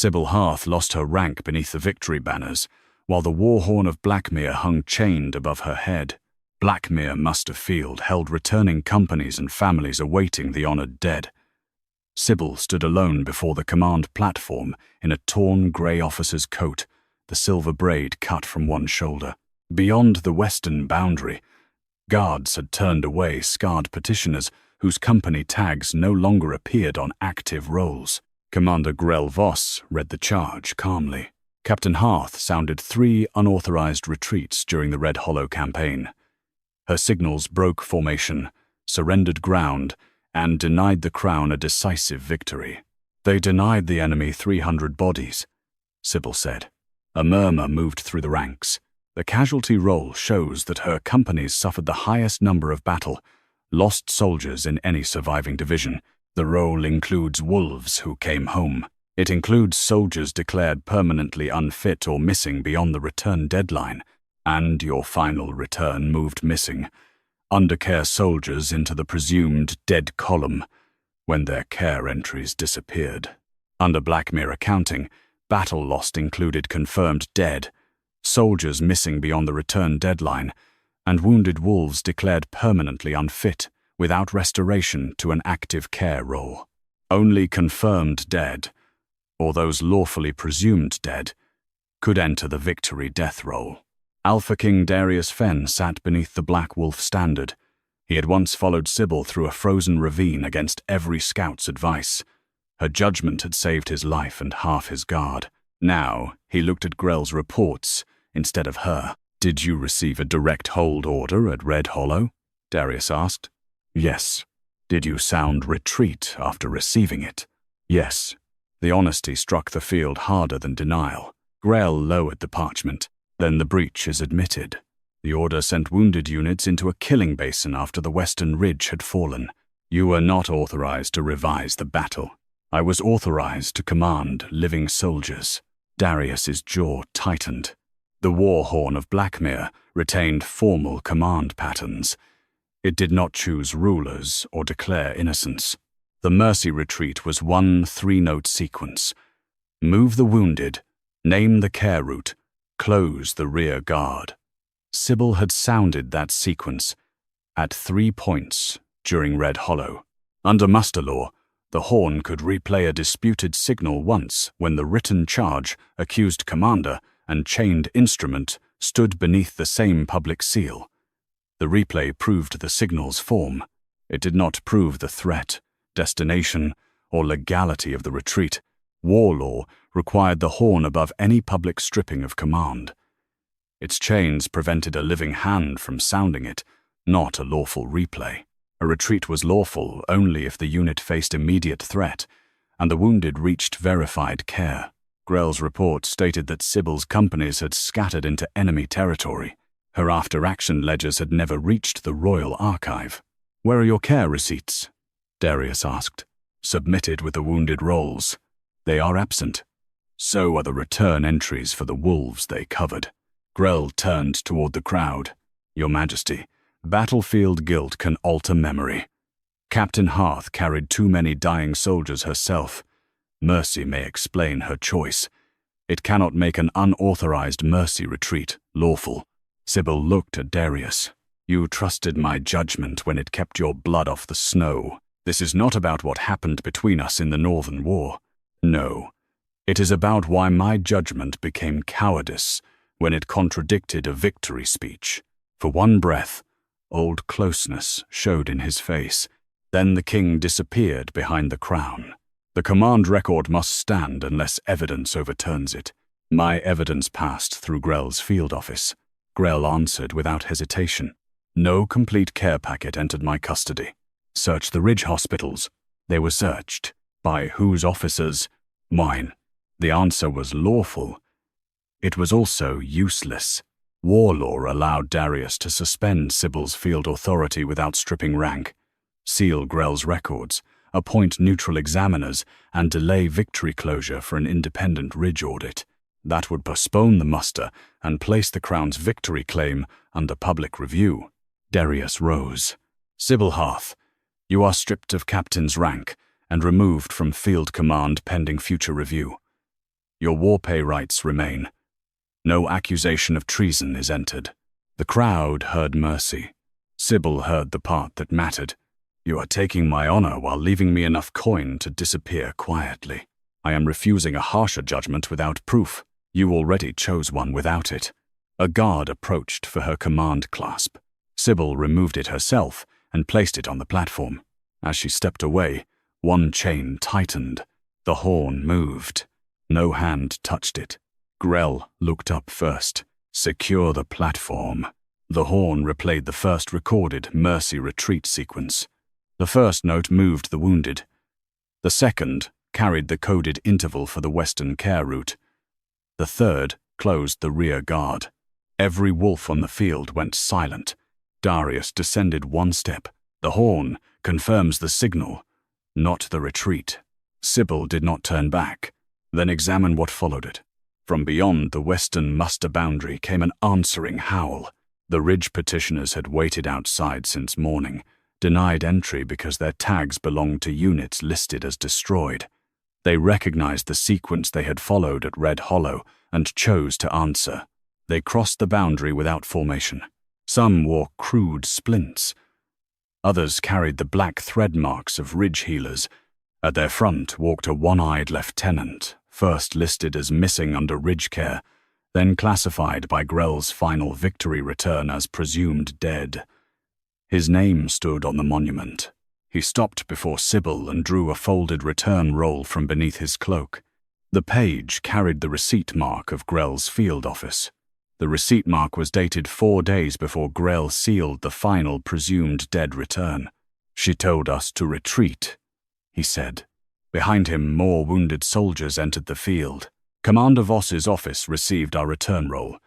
Sybil Harth lost her rank beneath the victory banners, while the war horn of Blackmere hung chained above her head. Blackmere Muster Field held returning companies and families awaiting the honored dead. Sybil stood alone before the command platform in a torn grey officer's coat, the silver braid cut from one shoulder. Beyond the western boundary, guards had turned away scarred petitioners whose company tags no longer appeared on active rolls. Commander Grell Voss read the charge calmly. Captain Harth sounded 3 unauthorized retreats during the Red Hollow campaign. Her signals broke formation, surrendered ground, and denied the Crown a decisive victory. They denied the enemy 300 bodies, Sybil said. A murmur moved through the ranks. The casualty roll shows that her companies suffered the highest number of lost soldiers in any surviving division. The roll includes wolves who came home. It includes soldiers declared permanently unfit or missing beyond the return deadline, and your final return moved missing. Undercare soldiers into the presumed dead column when their care entries disappeared. Under Blackmere accounting, battle lost included confirmed dead, soldiers missing beyond the return deadline, and wounded wolves declared permanently unfit without restoration to an active care role. Only confirmed dead, or those lawfully presumed dead, could enter the victory death roll. Alpha King Darius Fen sat beneath the Black Wolf standard. He had once followed Sybil through a frozen ravine against every scout's advice. Her judgment had saved his life and half his guard. Now he looked at Grell's reports instead of her. "Did you receive a direct hold order at Red Hollow?" Darius asked. "Yes." "Did you sound retreat after receiving it?" "Yes." The honesty struck the field harder than denial. Grell lowered the parchment. "Then the breach is admitted. The order sent wounded units into a killing basin after the western ridge had fallen. You were not authorized to revise the battle. I was authorized to command living soldiers." Darius's jaw tightened. The war horn of Blackmere retained formal command patterns. It did not choose rulers or declare innocence. The mercy retreat was one 3-note sequence. Move the wounded, name the care route, close the rear guard. Sybil had sounded that sequence at 3 points during Red Hollow. Under muster law, the horn could replay a disputed signal once when the written charge, accused commander, and chained instrument stood beneath the same public seal. The replay proved the signal's form. It did not prove the threat, destination, or legality of the retreat. War law required the horn above any public stripping of command. Its chains prevented a living hand from sounding it, not a lawful replay. A retreat was lawful only if the unit faced immediate threat, and the wounded reached verified care. Grell's report stated that Sybil's companies had scattered into enemy territory. Her after-action ledgers had never reached the Royal Archive. "Where are your care receipts?" Darius asked. "Submitted with the wounded rolls. They are absent. So are the return entries for the wolves they covered." Grell turned toward the crowd. "Your Majesty, battlefield guilt can alter memory. Captain Harth carried too many dying soldiers herself. Mercy may explain her choice. It cannot make an unauthorized mercy retreat lawful." Sybil looked at Darius. "You trusted my judgment when it kept your blood off the snow. This is not about what happened between us in the Northern War. No, it is about why my judgment became cowardice when it contradicted a victory speech." For one breath, old closeness showed in his face. Then the king disappeared behind the crown. "The command record must stand unless evidence overturns it." "My evidence passed through Grell's field office," Grell answered without hesitation. "No complete care packet entered my custody. Search the Ridge hospitals." They were searched. By whose officers? Mine. The answer was lawful. It was also useless. War law allowed Darius to suspend Sybil's field authority without stripping rank, seal Grell's records, appoint neutral examiners, and delay victory closure for an independent Ridge audit. That would postpone the muster and place the Crown's victory claim under public review. Darius rose. "Sybil Harth, you are stripped of captain's rank and removed from field command pending future review. Your war pay rights remain. No accusation of treason is entered. The crowd heard mercy. Sybil heard the part that mattered. You are taking my honor while leaving me enough coin to disappear quietly. I am refusing a harsher judgment without proof. You already chose one without it. A guard approached for her command clasp. Sybil removed it herself and placed it on the platform. As she stepped away, one chain tightened. The horn moved. No hand touched it. Grell looked up first. Secure the platform. The horn replayed the first recorded Mercy retreat sequence. The first note moved the wounded. The second carried the coded interval for the Western Care route. The third closed the rear guard. Every wolf on the field went silent. Darius descended one step. The horn confirms the signal, not the retreat. Sybil did not turn back. Then examine what followed it. From beyond the western muster boundary came an answering howl. The Ridge petitioners had waited outside since morning, denied entry because their tags belonged to units listed as destroyed. They recognized the sequence they had followed at Red Hollow and chose to answer. They crossed the boundary without formation. Some wore crude splints. Others carried the black thread marks of Ridge healers. At their front walked a one-eyed lieutenant, first listed as missing under Ridge Care, then classified by Grell's final victory return as presumed dead. His name stood on the monument. He stopped before Sybil and drew a folded return roll from beneath his cloak. The page carried the receipt mark of Grell's field office. The receipt mark was dated 4 days before Grell sealed the final presumed dead return. She told us to retreat, he said. Behind him, more wounded soldiers entered the field. Commander Voss's office received our return roll.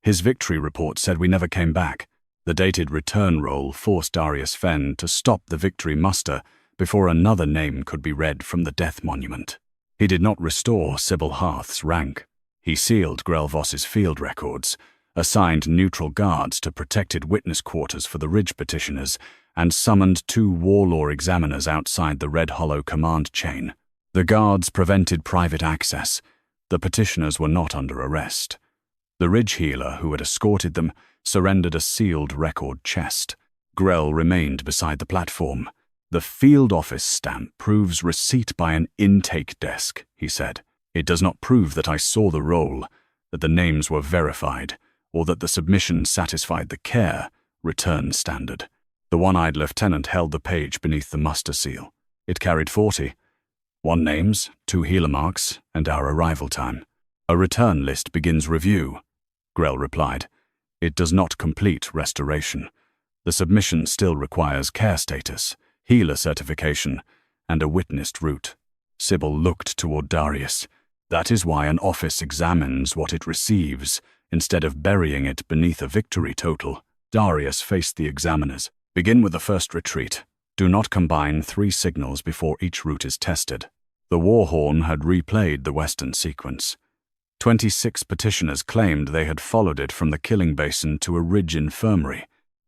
His victory report said we never came back. The dated return roll forced Darius Fen to stop the victory muster before another name could be read from the death monument. He did not restore Sybil Harth's rank. He sealed Grell Voss's field records, assigned neutral guards to protected witness quarters for the Ridge petitioners, and summoned 2 war law examiners outside the Red Hollow command chain. The guards prevented private access. The petitioners were not under arrest. The Ridge healer who had escorted them surrendered a sealed record chest. Grell remained beside the platform. The field office stamp proves receipt by an intake desk, he said. It does not prove that I saw the roll, that the names were verified, or that the submission satisfied the care return standard. The one-eyed lieutenant held the page beneath the muster seal. It carried 40. 1 names, 2 healer marks, and our arrival time. A return list begins review, Grell replied. It does not complete restoration. The submission still requires care status, healer certification, and a witnessed route. Sybil looked toward Darius. That is why an office examines what it receives, instead of burying it beneath a victory total. Darius faced the examiners. Begin with the first retreat. Do not combine 3 signals before each route is tested. The war horn had replayed the western sequence. 26 petitioners claimed they had followed it from the killing basin to a Ridge infirmary.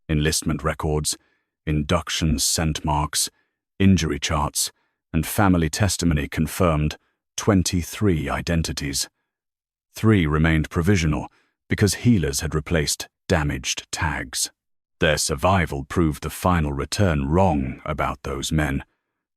Enlistment records, inductions, scent marks, injury charts, and family testimony confirmed 23 identities. 3 remained provisional because healers had replaced damaged tags. Their survival proved the final return wrong about those men.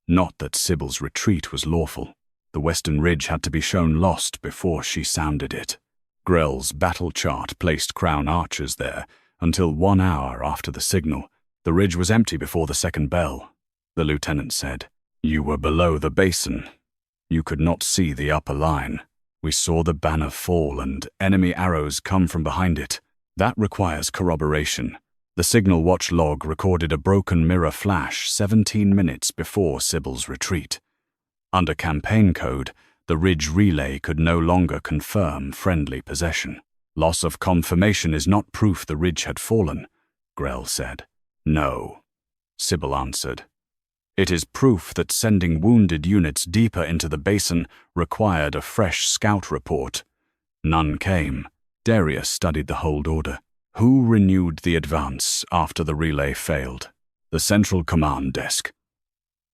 Not that Sybil's retreat was lawful. The Western Ridge had to be shown lost before she sounded it. Grell's battle chart placed Crown archers there until 1 hour after the signal. The ridge was empty before the second bell, the lieutenant said. You were below the basin. You could not see the upper line. We saw the banner fall and enemy arrows come from behind it. That requires corroboration. The signal watch log recorded a broken mirror flash 17 minutes before Sybil's retreat. Under campaign code, the Ridge relay could no longer confirm friendly possession. Loss of confirmation is not proof the Ridge had fallen, Grell said. No, Sybil answered. It is proof that sending wounded units deeper into the basin required a fresh scout report. None came. Darius studied the hold order. Who renewed the advance after the relay failed? The Central Command Desk.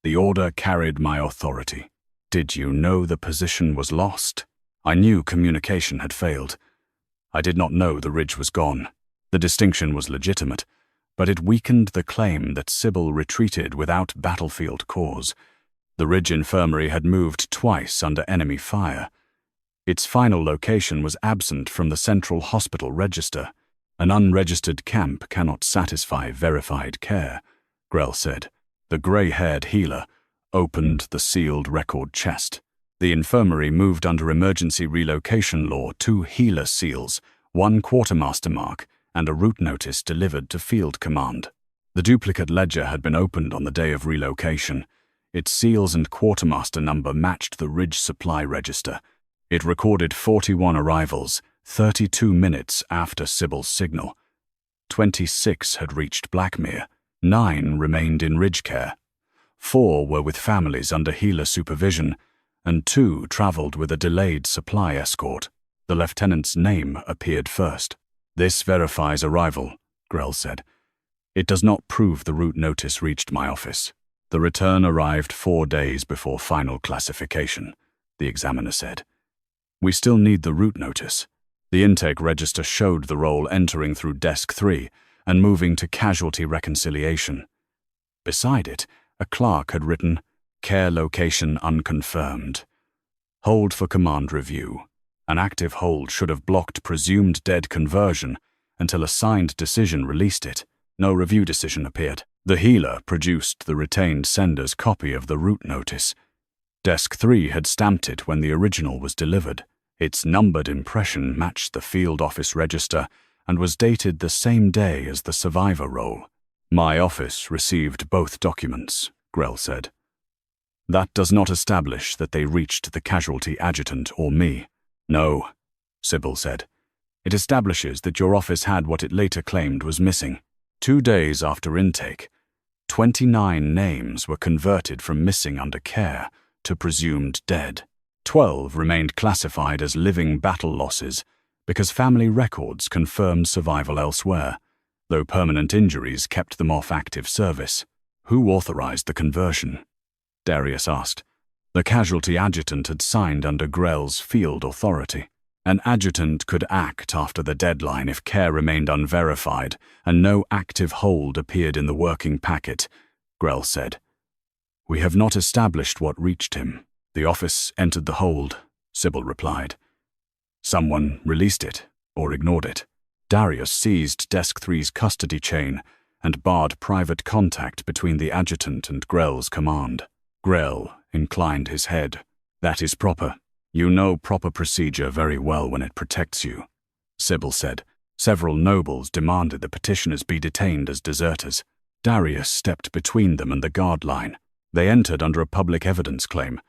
The order carried my authority. Did you know the position was lost? I knew communication had failed. I did not know the ridge was gone. The distinction was legitimate, but it weakened the claim that Sybil retreated without battlefield cause. The Ridge Infirmary had moved twice under enemy fire. Its final location was absent from the central hospital register. An unregistered camp cannot satisfy verified care, Grell said. The grey-haired healer opened the sealed record chest. The infirmary moved under emergency relocation law 2 healer seals, 1 quartermaster mark, and a route notice delivered to Field Command. The duplicate ledger had been opened on the day of relocation. Its seals and quartermaster number matched the Ridge supply register. It recorded 41 arrivals, 32 minutes after Sybil's signal. 26 had reached Blackmere, 9 remained in Ridge care. 4 were with families under healer supervision, and 2 travelled with a delayed supply escort. The lieutenant's name appeared first. "This verifies arrival," Grell said. "It does not prove the route notice reached my office. The return arrived 4 days before final classification," the examiner said. "We still need the route notice." The intake register showed the roll entering through Desk 3 and moving to casualty reconciliation. Beside it, a clerk had written, "Care location unconfirmed. Hold for command review." An active hold should have blocked presumed dead conversion until a signed decision released it. No review decision appeared. The healer produced the retained sender's copy of the route notice. Desk 3 had stamped it when the original was delivered. Its numbered impression matched the field office register and was dated the same day as the survivor roll. "My office received both documents," Grell said. "That does not establish that they reached the casualty adjutant or me." "No," Sybil said. "It establishes that your office had what it later claimed was missing. 2 days after intake, 29 names were converted from missing under care to presumed dead. 12 remained classified as living battle losses because family records confirmed survival elsewhere, though permanent injuries kept them off active service. Who authorized the conversion?" Darius asked. The casualty adjutant had signed under Grell's field authority. An adjutant could act after the deadline if care remained unverified and no active hold appeared in the working packet, Grell said. "We have not established what reached him. The office entered the hold," Sybil replied. "Someone released it or ignored it." Darius seized Desk 3's custody chain and barred private contact between the adjutant and Grell's command. Grell inclined his head. "That is proper. You know proper procedure very well when it protects you," Sybil said. Several nobles demanded the petitioners be detained as deserters. Darius stepped between them and the guard line. They entered under a public evidence claim.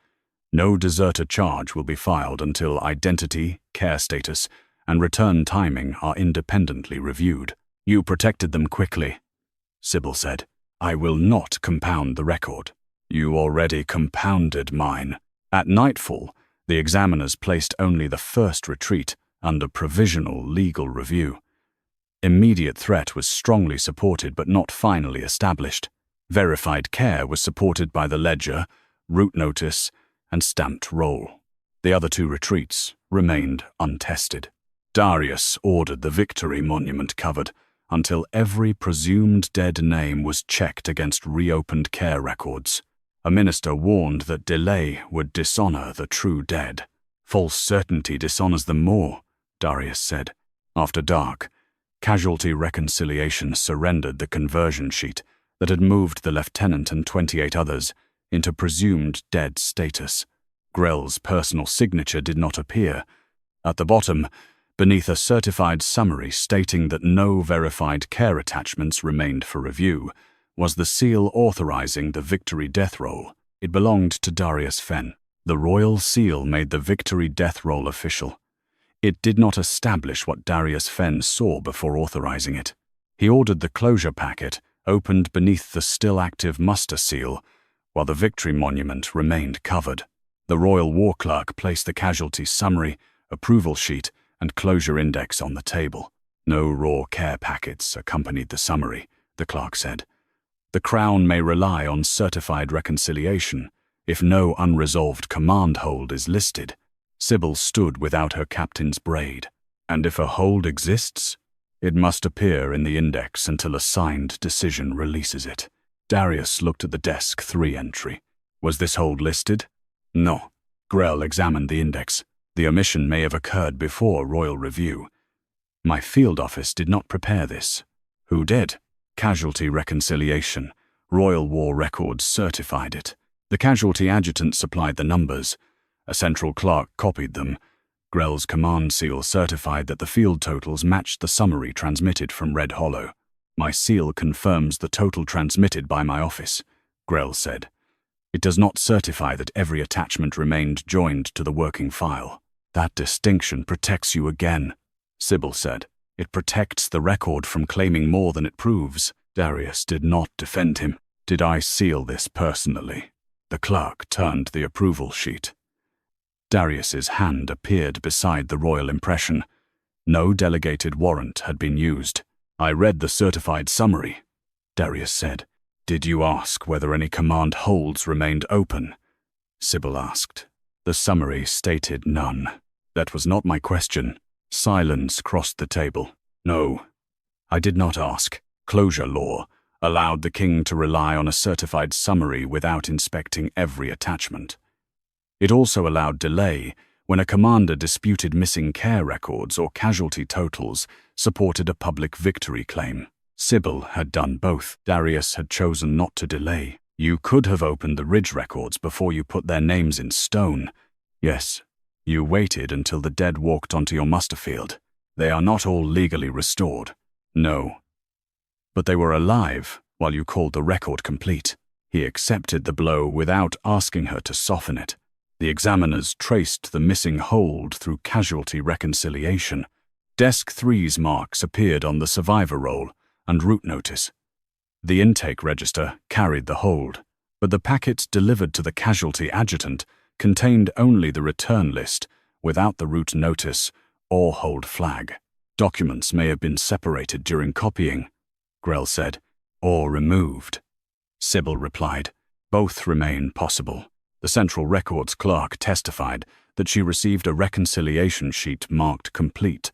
No deserter charge will be filed until identity, care status, and return timing are independently reviewed. "You protected them quickly," Sybil said. "I will not compound the record." "You already compounded mine." At nightfall, the examiners placed only the first retreat under provisional legal review. Immediate threat was strongly supported but not finally established. Verified care was supported by the ledger, route notice, and stamped roll. The other 2 retreats remained untested. Darius ordered the victory monument covered until every presumed dead name was checked against reopened care records. A minister warned that delay would dishonor the true dead. "False certainty dishonors them more," Darius said. After dark, casualty reconciliation surrendered the conversion sheet that had moved the lieutenant and 28 others into presumed dead status. Grell's personal signature did not appear. At the bottom, beneath a certified summary stating that no verified care attachments remained for review, was the seal authorizing the victory death roll. It belonged to Darius Fen. The royal seal made the victory death roll official. It did not establish what Darius Fen saw before authorizing it. He ordered the closure packet opened beneath the still active muster seal, while the victory monument remained covered. The royal war clerk placed the casualty summary, approval sheet, and closure index on the table. No raw care packets accompanied the summary, the clerk said. The Crown may rely on certified reconciliation if no unresolved command hold is listed. Sybil stood without her captain's braid. And if a hold exists, it must appear in the index until a signed decision releases it. Darius looked at the desk 3 entry. Was this hold listed? No. Grell examined the index. The omission may have occurred before royal review. My field office did not prepare this. Who did? Casualty reconciliation. Royal War Records certified it. The casualty adjutant supplied the numbers. A central clerk copied them. Grell's command seal certified that the field totals matched the summary transmitted from Red Hollow. My seal confirms the total transmitted by my office, Grell said. It does not certify that every attachment remained joined to the working file. That distinction protects you again, Sybil said. It protects the record from claiming more than it proves. Darius did not defend him. Did I seal this personally? The clerk turned the approval sheet. Darius's hand appeared beside the royal impression. No delegated warrant had been used. I read the certified summary, Darius said. Did you ask whether any command holds remained open? Sybil asked. The summary stated none. That was not my question. Silence crossed the table. No, I did not ask. Closure law allowed the king to rely on a certified summary without inspecting every attachment. It also allowed delay when a commander disputed missing care records or casualty totals supported a public victory claim. Sybil had done both. Darius had chosen not to delay. You could have opened the ridge records before you put their names in stone. Yes, you waited until the dead walked onto your muster field. They are not all legally restored. No. But they were alive while you called the record complete. He accepted the blow without asking her to soften it. The examiners traced the missing hold through casualty reconciliation. Desk 3's marks appeared on the survivor roll and route notice. The intake register carried the hold, but the packets delivered to the casualty adjutant contained only the return list without the route notice or hold flag. Documents may have been separated during copying, Grell said, or removed. Sybil replied, both remain possible. The Central Records clerk testified that she received a reconciliation sheet marked complete.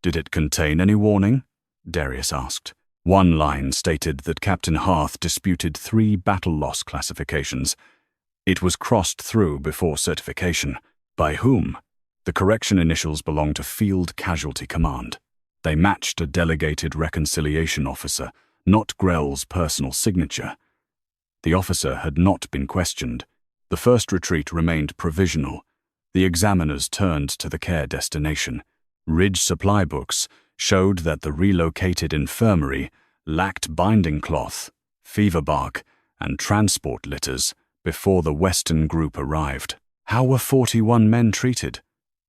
Did it contain any warning? Darius asked. One line stated that Captain Harth disputed 3 battle loss classifications. It was crossed through before certification. By whom? The correction initials belonged to Field Casualty Command. They matched a delegated reconciliation officer, not Grell's personal signature. The officer had not been questioned. The first retreat remained provisional. The examiners turned to the care destination. Ridge supply books showed that the relocated infirmary lacked binding cloth, fever bark, and transport litters before the Western group arrived. How were 41 men treated?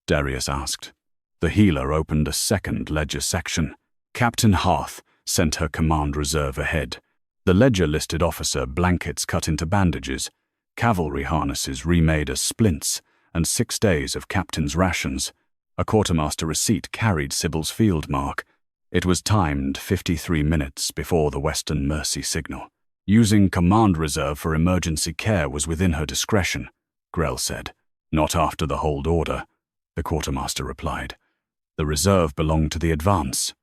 Darius asked. The healer opened a second ledger section. Captain Harth sent her command reserve ahead. The ledger-listed officer blankets cut into bandages, cavalry harnesses remade as splints, and 6 days of captain's rations. A quartermaster receipt carried Sybil's field mark. It was timed 53 minutes before the Western Mercy signal. Using command reserve for emergency care was within her discretion, Grell said. Not after the hold order, the quartermaster replied. The reserve belonged to the advance.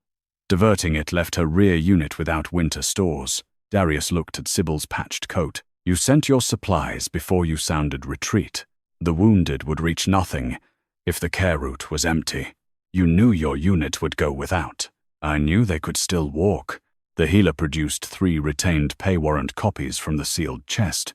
Diverting it left her rear unit without winter stores. Darius looked at Sybil's patched coat. You sent your supplies before you sounded retreat. The wounded would reach nothing if the care route was empty. You knew your unit would go without. I knew they could still walk. The healer produced 3 retained pay warrant copies from the sealed chest.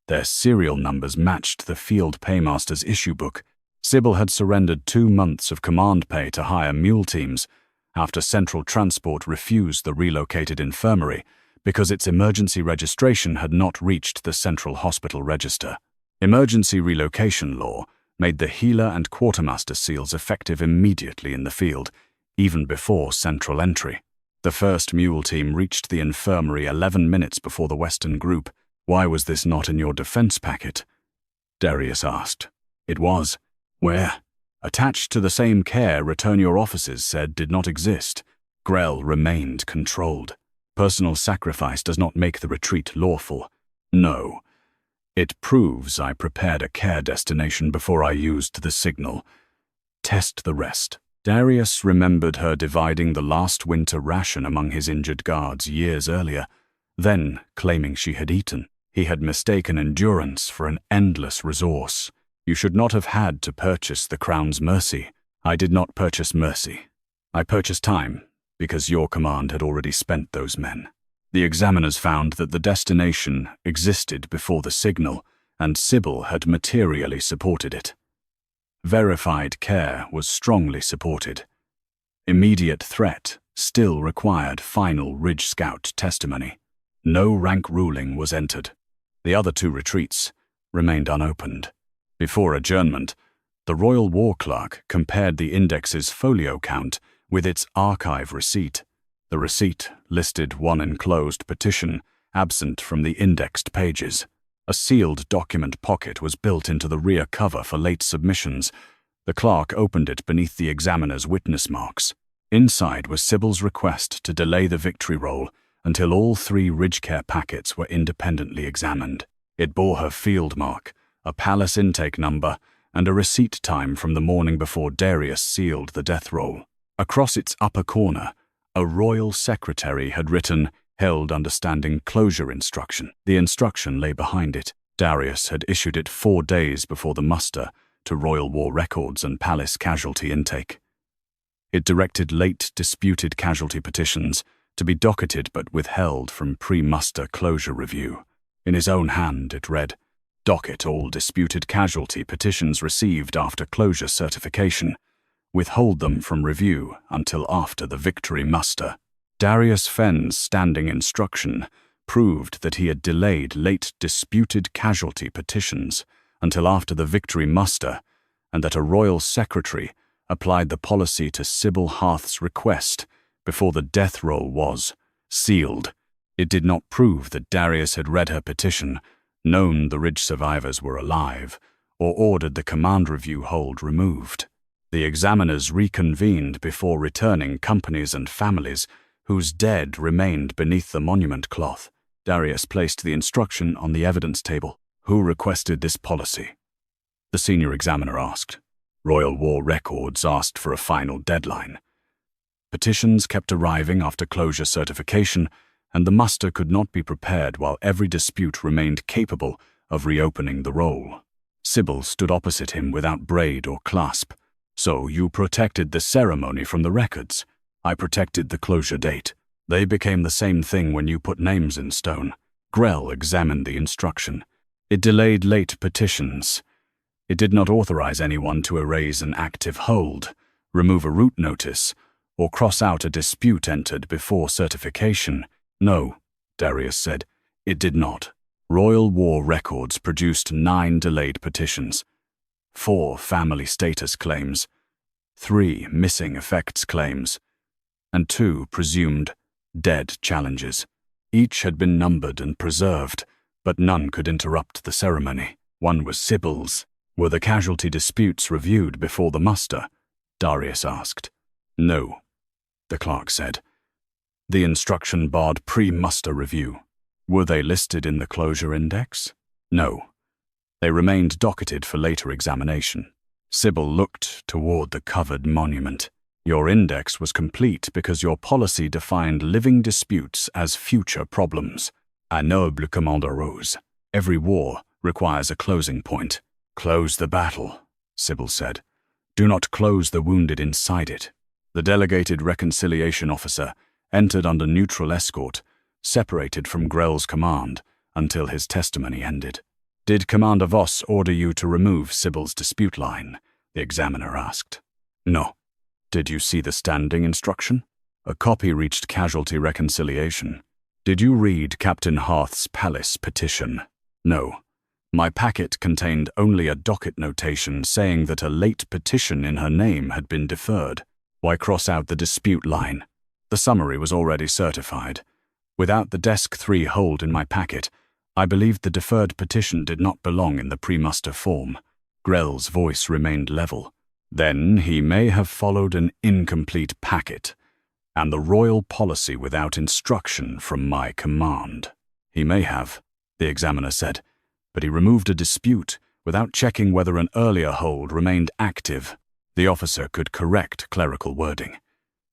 Their serial numbers matched the field paymaster's issue book. Sybil had surrendered 2 months of command pay to hire mule teams after Central Transport refused the relocated infirmary because its emergency registration had not reached the Central Hospital Register. Emergency relocation law made the healer and quartermaster seals effective immediately in the field, even before central entry. The first mule team reached the infirmary 11 minutes before the Western group. Why was this not in your defense packet? Darius asked. It was. Where? Attached to the same care return your officers said did not exist. Grell remained controlled. Personal sacrifice does not make the retreat lawful. No. It proves I prepared a care destination before I used the signal. Test the rest. Darius remembered her dividing the last winter ration among his injured guards years earlier, then claiming she had eaten. He had mistaken endurance for an endless resource. You should not have had to purchase the Crown's mercy. I did not purchase mercy. I purchased time, because your command had already spent those men. The examiners found that the destination existed before the signal, and Sybil had materially supported it. Verified care was strongly supported. Immediate threat still required final Ridge Scout testimony. No rank ruling was entered. The other 2 retreats remained unopened. Before adjournment, the Royal War Clerk compared the index's folio count with its archive receipt. The receipt listed one enclosed petition, absent from the indexed pages. A sealed document pocket was built into the rear cover for late submissions. The clerk opened it beneath the examiner's witness marks. Inside was Sybil's request to delay the victory roll until all 3 Ridgecare packets were independently examined. It bore her field mark, a palace intake number, and a receipt time from the morning before Darius sealed the death roll. Across its upper corner, a royal secretary had written, "Held understanding closure instruction." The instruction lay behind it. Darius had issued it 4 days before the muster to Royal War Records and Palace Casualty Intake. It directed late disputed casualty petitions to be docketed but withheld from pre-muster closure review. In his own hand it read, "Docket all disputed casualty petitions received after closure certification. Withhold them from review until after the victory muster." Darius Fen's standing instruction proved that he had delayed late disputed casualty petitions until after the victory muster, and that a royal secretary applied the policy to Sybil Harth's request before the death roll was sealed. It did not prove that Darius had read her petition, known the Ridge survivors were alive, or ordered the command review hold removed. The examiners reconvened before returning companies and families whose dead remained beneath the monument cloth. Darius placed the instruction on the evidence table. "Who requested this policy?" the senior examiner asked. Royal War Records asked for a final deadline. Petitions kept arriving after closure certification, and the muster could not be prepared while every dispute remained capable of reopening the roll. Sybil stood opposite him without braid or clasp. "So you protected the ceremony from the records. I protected the closure date. They became the same thing when you put names in stone." Grell examined the instruction. It delayed late petitions. It did not authorize anyone to erase an active hold, remove a route notice, or cross out a dispute entered before certification. "No," Darius said, "it did not." Royal War Records produced 9 delayed petitions, 4 family status claims, 3 missing effects claims, and 2 presumed dead challenges. Each had been numbered and preserved, but none could interrupt the ceremony. One was Sybil's. "Were the casualty disputes reviewed before the muster?" Darius asked. "No," the clerk said. "The instruction barred pre-muster review." "Were they listed in the closure index?" "No. They remained docketed for later examination." Sybil looked toward the covered monument. "Your index was complete because your policy defined living disputes as future problems." "À noble Commander Rose. Every war requires a closing point." "Close the battle," Sybil said. "Do not close the wounded inside it." The delegated reconciliation officer entered under neutral escort, separated from Grell's command until his testimony ended. "Did Commander Voss order you to remove Sybil's dispute line?" the examiner asked. "No." "Did you see the standing instruction?" "A copy reached casualty reconciliation." "Did you read Captain Harth's palace petition?" "No. My packet contained only a docket notation saying that a late petition in her name had been deferred." "Why cross out the dispute line?" "The summary was already certified. Without the Desk 3 hold in my packet, I believed the deferred petition did not belong in the pre-muster form." Grell's voice remained level. "Then he may have followed an incomplete packet, and the royal policy without instruction from my command." "He may have," the examiner said, but he removed a dispute without checking whether an earlier hold remained active. The officer could correct clerical wording.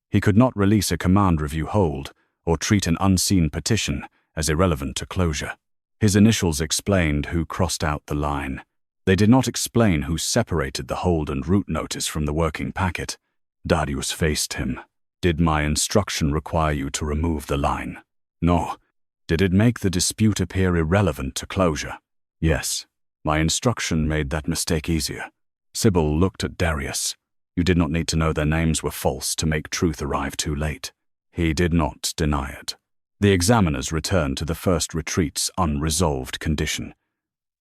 He could not release a command review hold or treat an unseen petition as irrelevant to closure. His initials explained who crossed out the line. They did not explain who separated the hold and route notice from the working packet. Darius faced him. Did my instruction require you to remove the line? No. Did it make the dispute appear irrelevant to closure? Yes. My instruction made that mistake easier. Sybil looked at Darius. You did not need to know their names were false to make truth arrive too late. He did not deny it. The examiners returned to the first retreat's unresolved condition.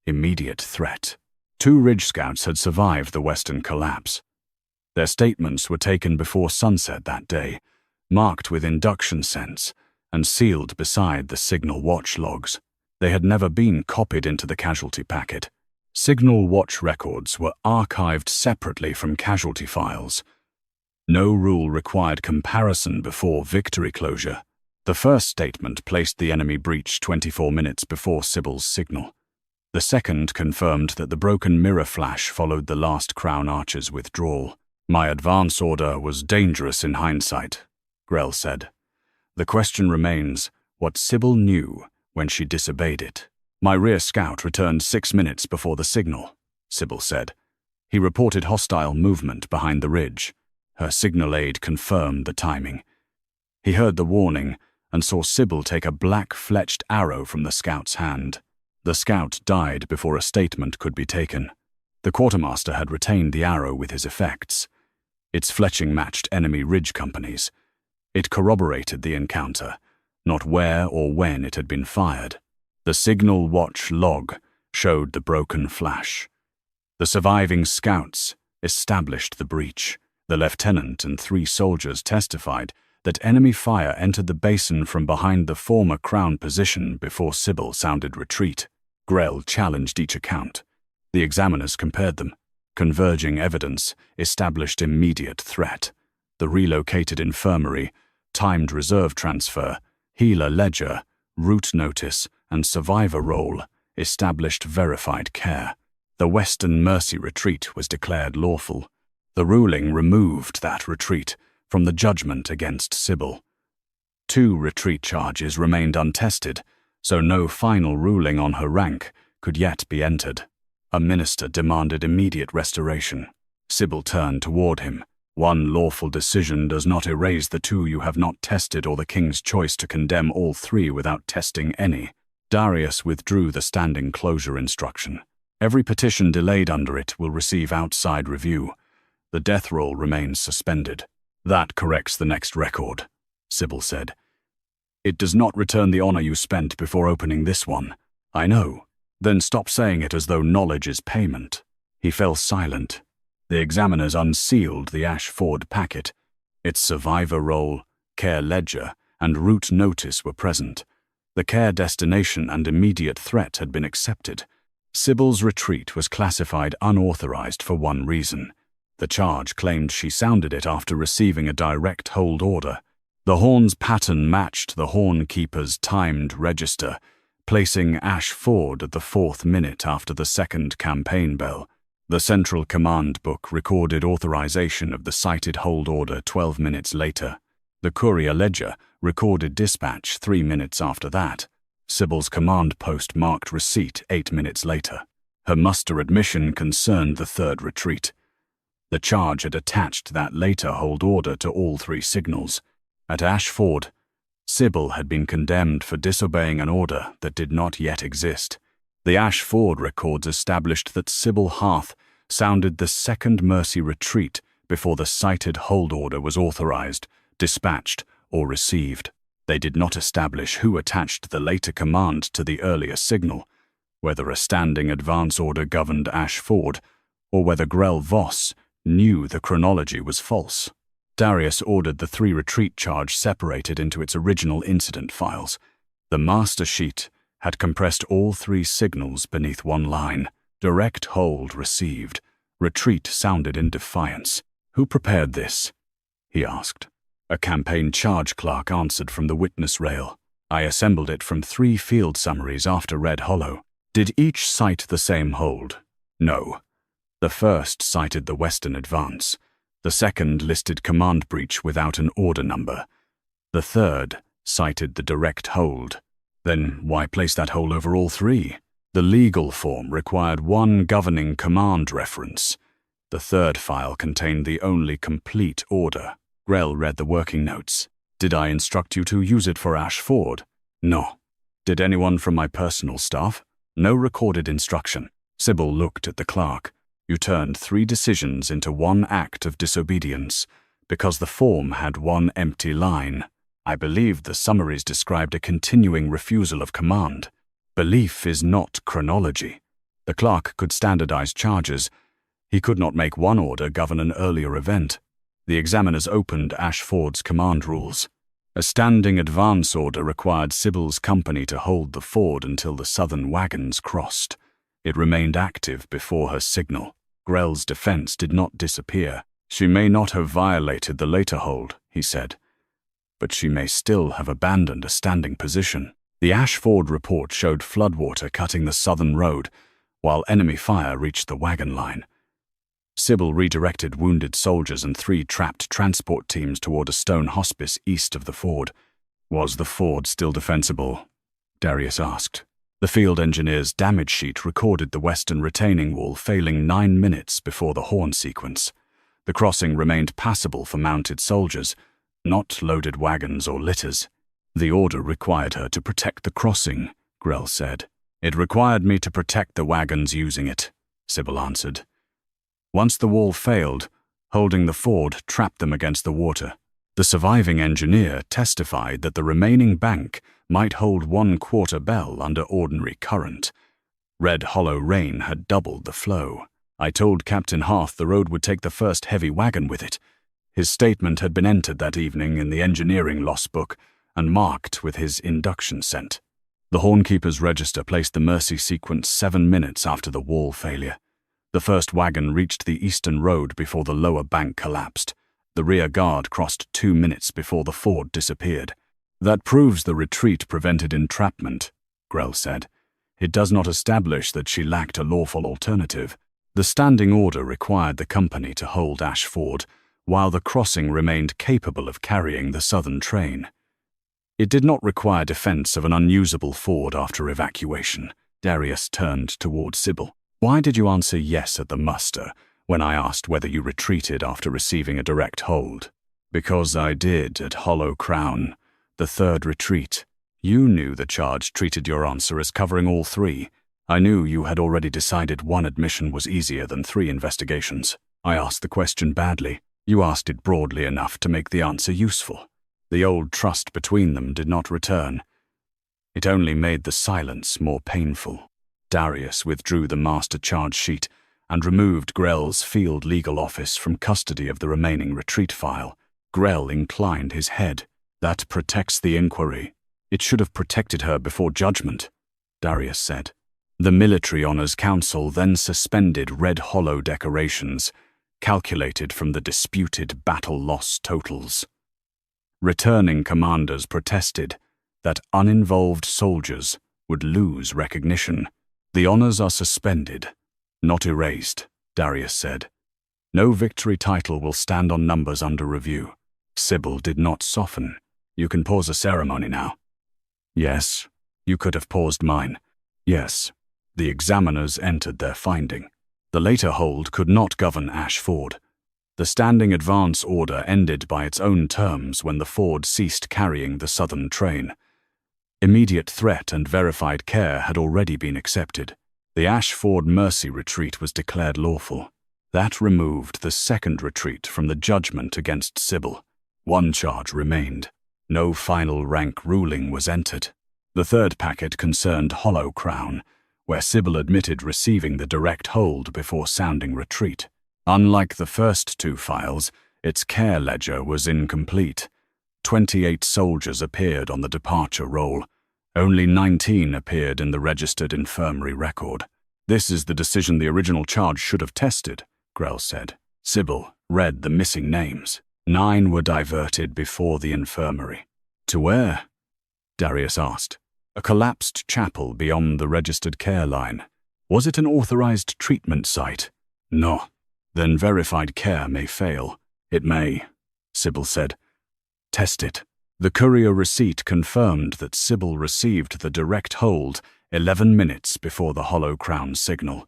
Immediate threat. 2 Ridge Scouts had survived the Western collapse. Their statements were taken before sunset that day, marked with induction cents, and sealed beside the Signal Watch logs. They had never been copied into the casualty packet. Signal Watch records were archived separately from casualty files. No rule required comparison before victory closure. The first statement placed the enemy breach 24 minutes before Sybil's signal. The second confirmed that the broken mirror flash followed the last Crown Archer's withdrawal. My advance order was dangerous in hindsight, Grell said. The question remains what Sybil knew when she disobeyed it. My rear scout returned 6 minutes before the signal, Sybil said. He reported hostile movement behind the ridge. Her signal aide confirmed the timing. He heard the warning and saw Sybil take a black-fletched arrow from the scout's hand. The scout died before a statement could be taken. The quartermaster had retained the arrow with his effects. Its fletching matched enemy ridge companies. It corroborated the encounter, not where or when it had been fired. The Signal Watch log showed the broken flash. The surviving scouts established the breach. The lieutenant and 3 soldiers testified that enemy fire entered the basin from behind the former Crown position before Sybil sounded retreat. Grell challenged each account. The examiners compared them. Converging evidence established immediate threat. The relocated infirmary, timed reserve transfer, healer ledger, route notice, and survivor roll established verified care. The Western Mercy retreat was declared lawful. The ruling removed that retreat from the judgment against Sybil. 2 retreat charges remained untested, so no final ruling on her rank could yet be entered. A minister demanded immediate restoration. Sybil turned toward him. One lawful decision does not erase the 2 you have not tested or the king's choice to condemn all 3 without testing any. Darius withdrew the standing closure instruction. Every petition delayed under it will receive outside review. The death roll remains suspended. That corrects the next record, Sybil said. It does not return the honor you spent before opening this one. I know. Then stop saying it as though knowledge is payment. He fell silent. The examiners unsealed the Ashford packet. Its survivor roll, care ledger, and route notice were present. The care destination and immediate threat had been accepted. Sybil's retreat was classified unauthorized for one reason. The charge claimed she sounded it after receiving a direct hold order. The horn's pattern matched the horn keeper's timed register, placing Ashford at the 4th minute after the 2nd campaign bell. The Central Command Book recorded authorization of the cited hold order 12 minutes later. The Courier Ledger recorded dispatch 3 minutes after that. Sybil's command post marked receipt 8 minutes later. Her muster admission concerned the 3rd retreat. The charge had attached that later hold order to all 3 signals. At Ashford, Sybil had been condemned for disobeying an order that did not yet exist. The Ashford records established that Sybil Harth sounded the 2nd Mercy retreat before the cited hold order was authorized, dispatched, or received. They did not establish who attached the later command to the earlier signal, whether a standing advance order governed Ashford, or whether Grell Voss knew the chronology was false. Darius ordered the 3 retreat charge separated into its original incident files. The master sheet had compressed all 3 signals beneath one line. Direct hold received. Retreat sounded in defiance. Who prepared this? He asked. A campaign charge clerk answered from the witness rail. I assembled it from 3 field summaries after Red Hollow. Did each cite the same hold? No. The first cited the Western advance. The second listed command breach without an order number. The third cited the direct hold. Then why place that hold over all three? The legal form required one governing command reference. The third file contained the only complete order. Grell read the working notes. Did I instruct you to use it for Ash Ford? No. Did anyone from my personal staff? No recorded instruction. Sybil looked at the clerk. You turned 3 decisions into one act of disobedience, because the form had one empty line. I believe the summaries described a continuing refusal of command. Belief is not chronology. The clerk could standardize charges. He could not make one order govern an earlier event. The examiners opened Ash Ford's command rules. A standing advance order required Sybil's company to hold the ford until the southern wagons crossed. It remained active before her signal. Grell's defense did not disappear. She may not have violated the later hold, he said, but she may still have abandoned a standing position. The Ash Ford report showed floodwater cutting the southern road, while enemy fire reached the wagon line. Sybil redirected wounded soldiers and 3 trapped transport teams toward a stone hospice east of the ford. Was the ford still defensible? Darius asked. The field engineer's damage sheet recorded the western retaining wall failing 9 minutes before the horn sequence. The crossing remained passable for mounted soldiers, not loaded wagons or litters. The order required her to protect the crossing, Grell said. It required me to protect the wagons using it, Sybil answered. Once the wall failed, holding the ford trapped them against the water. The surviving engineer testified that the remaining bank might hold 1/4 bell under ordinary current. Red Hollow rain had doubled the flow. I told Captain Harth the road would take the first heavy wagon with it. His statement had been entered that evening in the engineering loss book and marked with his induction scent. The Hornkeeper's register placed the Mercy sequence 7 minutes after the wall failure. The first wagon reached the eastern road before the lower bank collapsed. The rear guard crossed 2 minutes before the ford disappeared. That proves the retreat prevented entrapment, Grell said. It does not establish that she lacked a lawful alternative. The standing order required the company to hold Ash Ford, while the crossing remained capable of carrying the southern train. It did not require defense of an unusable ford after evacuation. Darius turned toward Sybil. Why did you answer yes at the muster when I asked whether you retreated after receiving a direct hold? Because I did at Hollow Crown, the third retreat. You knew the charge treated your answer as covering all 3. I knew you had already decided one admission was easier than 3 investigations. I asked the question badly. You asked it broadly enough to make the answer useful. The old trust between them did not return. It only made the silence more painful. Darius withdrew the master charge sheet and removed Grell's field legal office from custody of the remaining retreat file. Grell inclined his head. That protects the inquiry. It should have protected her before judgment, Darius said. The Military Honors Council then suspended Red Hollow decorations, calculated from the disputed battle loss totals. Returning commanders protested that uninvolved soldiers would lose recognition. The honors are suspended, not erased, Darius said. No victory title will stand on numbers under review. Sybil did not soften. You can pause a ceremony now. Yes, you could have paused mine. Yes, the examiners entered their finding. The later hold could not govern Ash Ford. The standing advance order ended by its own terms when the ford ceased carrying the southern train. Immediate threat and verified care had already been accepted. The Ash Ford Mercy retreat was declared lawful. That removed the second retreat from the judgment against Sybil. 1 charge remained. No final rank ruling was entered. The third packet concerned Hollow Crown, where Sybil admitted receiving the direct hold before sounding retreat. Unlike the first 2 files, its care ledger was incomplete. 28 soldiers appeared on the departure roll. Only 19 appeared in the registered infirmary record. This is the decision the original charge should have tested, Grell said. Sybil read the missing names. 9 were diverted before the infirmary. To where? Darius asked. A collapsed chapel beyond the registered care line. Was it an authorized treatment site? No. Then verified care may fail. It may, Sybil said. Test it. The courier receipt confirmed that Sybil received the direct hold 11 minutes before the Hollow Crown signal.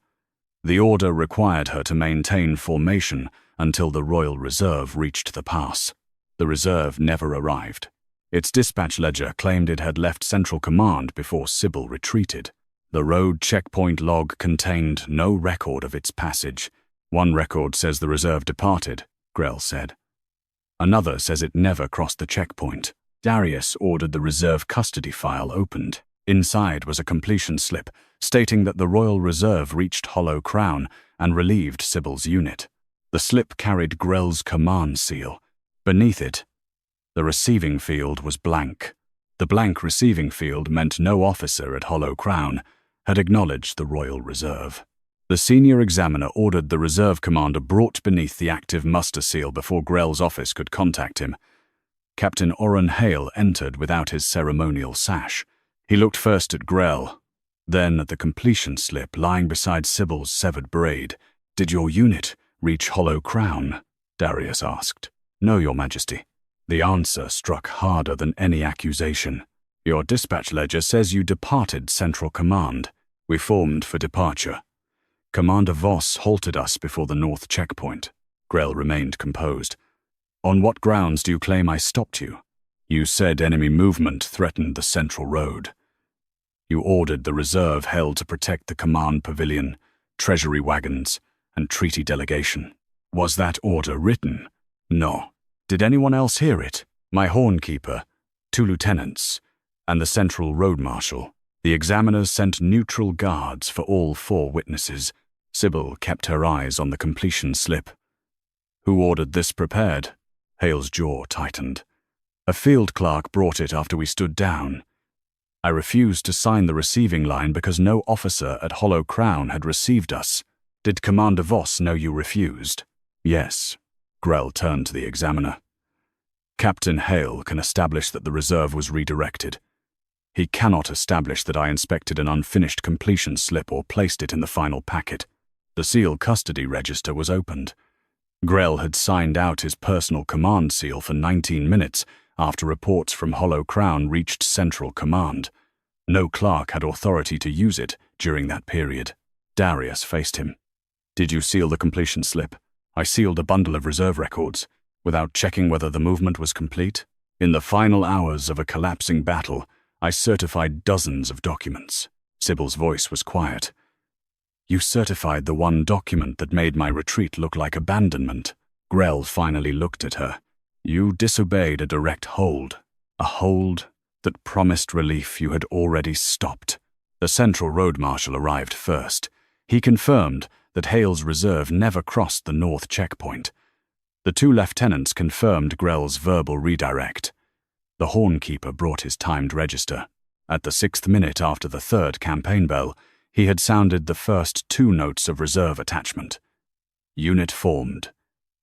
The order required her to maintain formation until the Royal Reserve reached the pass. The reserve never arrived. Its dispatch ledger claimed it had left Central Command before Sybil retreated. The road checkpoint log contained no record of its passage. One record says the reserve departed, Grell said. Another says it never crossed the checkpoint. Darius ordered the reserve custody file opened. Inside was a completion slip stating that the Royal Reserve reached Hollow Crown and relieved Sybil's unit. The slip carried Grell's command seal. Beneath it, the receiving field was blank. The blank receiving field meant no officer at Hollow Crown had acknowledged the Royal Reserve. The senior examiner ordered the reserve commander brought beneath the active muster seal before Grell's office could contact him. Captain Orrin Hale entered without his ceremonial sash. He looked first at Grell, then at the completion slip lying beside Sybil's severed braid. "Did your unit reach Hollow Crown?" Darius asked. "No, Your Majesty." The answer struck harder than any accusation. "Your dispatch ledger says you departed Central Command. We formed for departure. Commander Voss halted us before the north checkpoint." Grell remained composed. "On what grounds do you claim I stopped you?" "You said enemy movement threatened the central road. You ordered the reserve held to protect the command pavilion, treasury wagons, and treaty delegation." "Was that order written?" "No." "Did anyone else hear it?" "My hornkeeper, 2 lieutenants, and the central road marshal. The examiners sent neutral guards for all 4 witnesses." Sybil kept her eyes on the completion slip. "Who ordered this prepared?" Hale's jaw tightened. "A field clerk brought it after we stood down. I refused to sign the receiving line because no officer at Hollow Crown had received us." "Did Commander Voss know you refused?" "Yes." Grell turned to the examiner. "Captain Hale can establish that the reserve was redirected. He cannot establish that I inspected an unfinished completion slip or placed it in the final packet." The seal custody register was opened. Grell had signed out his personal command seal for 19 minutes after reports from Hollow Crown reached Central Command. No clerk had authority to use it during that period. Darius faced him. "Did you seal the completion slip?" "I sealed a bundle of reserve records, without checking whether the movement was complete. In the final hours of a collapsing battle, I certified dozens of documents." Sybil's voice was quiet. "You certified the one document that made my retreat look like abandonment." Grell finally looked at her. "You disobeyed a direct hold. A hold that promised relief you had already stopped." The Central Road Marshal arrived first. He confirmed that Hale's reserve never crossed the north checkpoint. The 2 lieutenants confirmed Grell's verbal redirect. The hornkeeper brought his timed register. At the 6th minute after the 3rd campaign bell, he had sounded the first 2 notes of reserve attachment. Unit formed.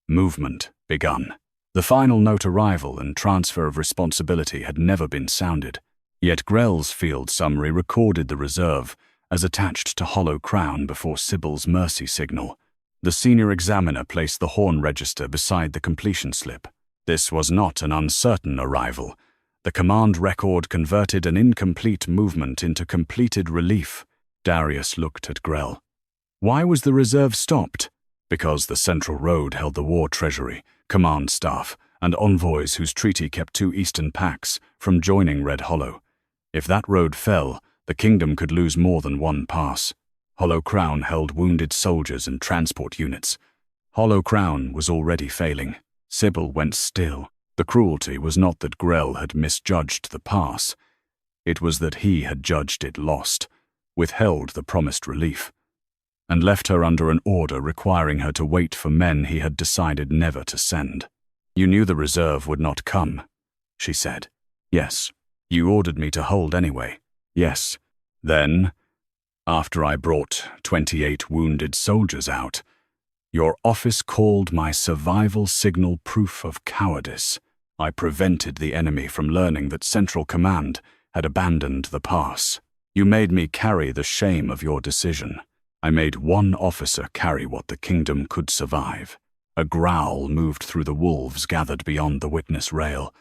Movement begun. The final note arrival and transfer of responsibility had never been sounded. Yet Grell's field summary recorded the reserve as attached to Hollow Crown before Sybil's mercy signal. The senior examiner placed the horn register beside the completion slip. This was not an uncertain arrival. The command record converted an incomplete movement into completed relief. Darius looked at Grell. "Why was the reserve stopped?" "Because the Central Road held the war treasury, command staff, and envoys whose treaty kept 2 eastern packs from joining Red Hollow. If that road fell, the kingdom could lose more than 1 pass. Hollow Crown held wounded soldiers and transport units. Hollow Crown was already failing." Sybil went still. The cruelty was not that Grell had misjudged the pass. It was that he had judged it lost, withheld the promised relief, and left her under an order requiring her to wait for men he had decided never to send. "You knew the reserve would not come," she said. "Yes." "You ordered me to hold anyway." "Yes." "Then, after I brought 28 wounded soldiers out, your office called my survival signal proof of cowardice. I prevented the enemy from learning that Central Command had abandoned the pass. You made me carry the shame of your decision. I made one officer carry what the kingdom could survive. A growl moved through the wolves gathered beyond the witness rail,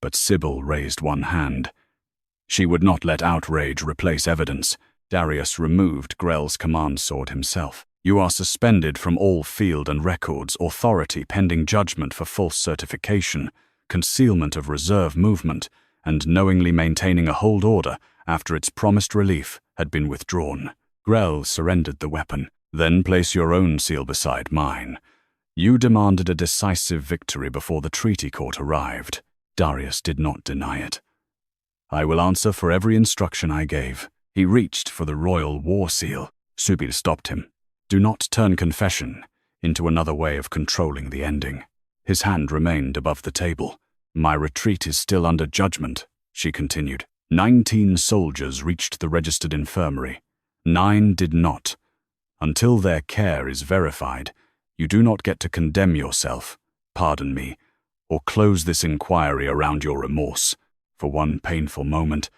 but Sybil raised one hand. She would not let outrage replace evidence. Darius removed Grell's command sword himself. You are suspended from all field and records authority pending judgment for false certification, concealment of reserve movement, and knowingly maintaining a hold order after its promised relief had been withdrawn. Grell surrendered the weapon. Then place your own seal beside mine. You demanded a decisive victory before the treaty court arrived. Darius did not deny it. I will answer for every instruction I gave. He reached for the royal war seal. Sybil stopped him. Do not turn confession into another way of controlling the ending. His hand remained above the table. My retreat is still under judgment, she continued. 19 soldiers reached the registered infirmary. 9 did not. Until their care is verified, you do not get to condemn yourself, pardon me, or close this inquiry around your remorse. For one painful moment,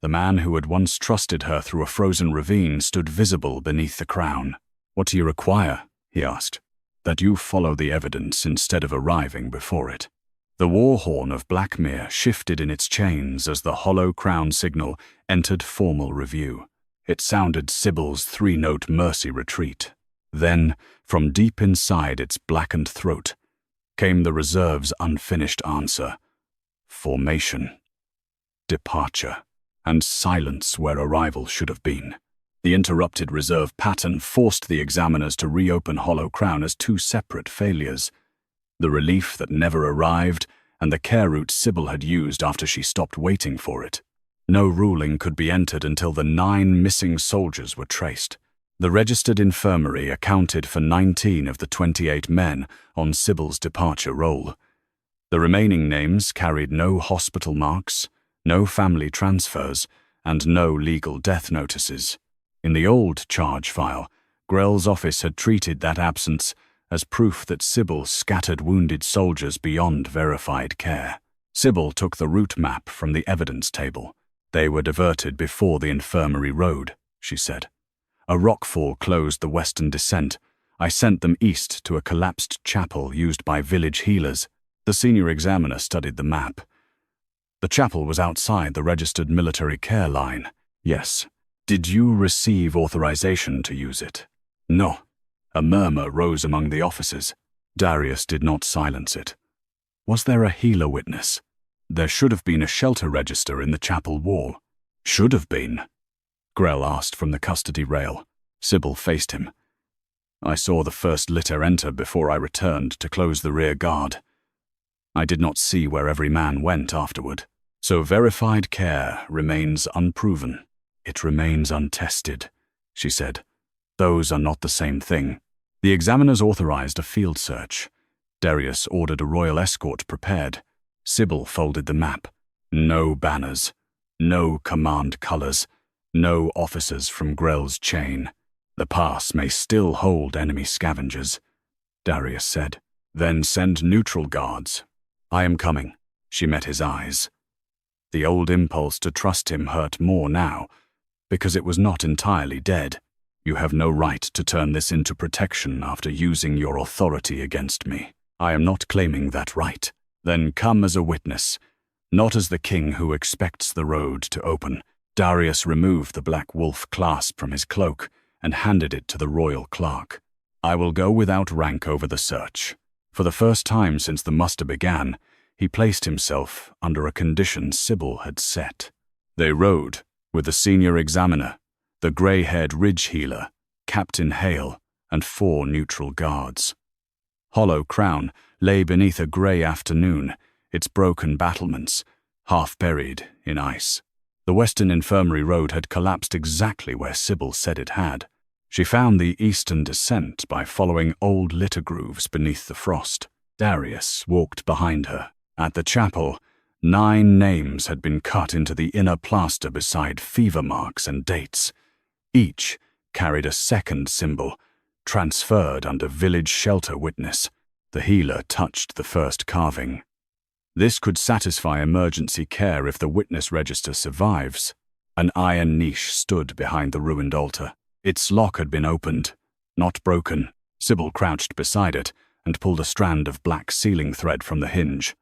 the man who had once trusted her through a frozen ravine stood visible beneath the crown. What do you require? He asked. That you follow the evidence instead of arriving before it. The war horn of Blackmere shifted in its chains as the hollow crown signal entered formal review. It sounded Sybil's 3-note mercy retreat. Then, from deep inside its blackened throat, came the reserve's unfinished answer. Formation. Departure. And silence where arrival should have been. The interrupted reserve pattern forced the examiners to reopen Hollow Crown as 2 separate failures. The relief that never arrived, and the care route Sybil had used after she stopped waiting for it. No ruling could be entered until the 9 missing soldiers were traced. The registered infirmary accounted for 19 of the 28 men on Sybil's departure roll. The remaining names carried no hospital marks, no family transfers, and no legal death notices. In the old charge file, Grell's office had treated that absence as proof that Sybil scattered wounded soldiers beyond verified care. Sybil took the route map from the evidence table. They were diverted before the infirmary road, she said. A rockfall closed the western descent. I sent them east to a collapsed chapel used by village healers. The senior examiner studied the map. The chapel was outside the registered military care line. Yes. Did you receive authorization to use it? No. A murmur rose among the officers. Darius did not silence it. Was there a healer witness? There should have been a shelter register in the chapel wall. Should have been? Grell asked from the custody rail. Sybil faced him. I saw the first litter enter before I returned to close the rear guard. I did not see where every man went afterward. So verified care remains unproven. It remains untested, she said. Those are not the same thing. The examiners authorized a field search. Darius ordered a royal escort prepared. Sybil folded the map. No banners. No command colors. No officers from Grell's chain. The pass may still hold enemy scavengers, Darius said. Then send neutral guards. I am coming. She met his eyes. The old impulse to trust him hurt more now, because it was not entirely dead. You have no right to turn this into protection after using your authority against me. I am not claiming that right. Then come as a witness, not as the king who expects the road to open. Darius removed the black wolf clasp from his cloak and handed it to the royal clerk. I will go without rank over the search. For the first time since the muster began, he placed himself under a condition Sybil had set. They rode, with the senior examiner, the grey-haired ridge healer, Captain Hale, and 4 neutral guards. Hollow Crown lay beneath a grey afternoon, its broken battlements, half buried in ice. The western infirmary road had collapsed exactly where Sybil said it had. She found the eastern descent by following old litter grooves beneath the frost. Darius walked behind her. At the chapel, 9 names had been cut into the inner plaster beside fever marks and dates. Each carried a second symbol, transferred under village shelter witness. The healer touched the first carving. This could satisfy emergency care if the witness register survives. An iron niche stood behind the ruined altar. Its lock had been opened, not broken. Sybil crouched beside it and pulled a strand of black sealing thread from the hinge.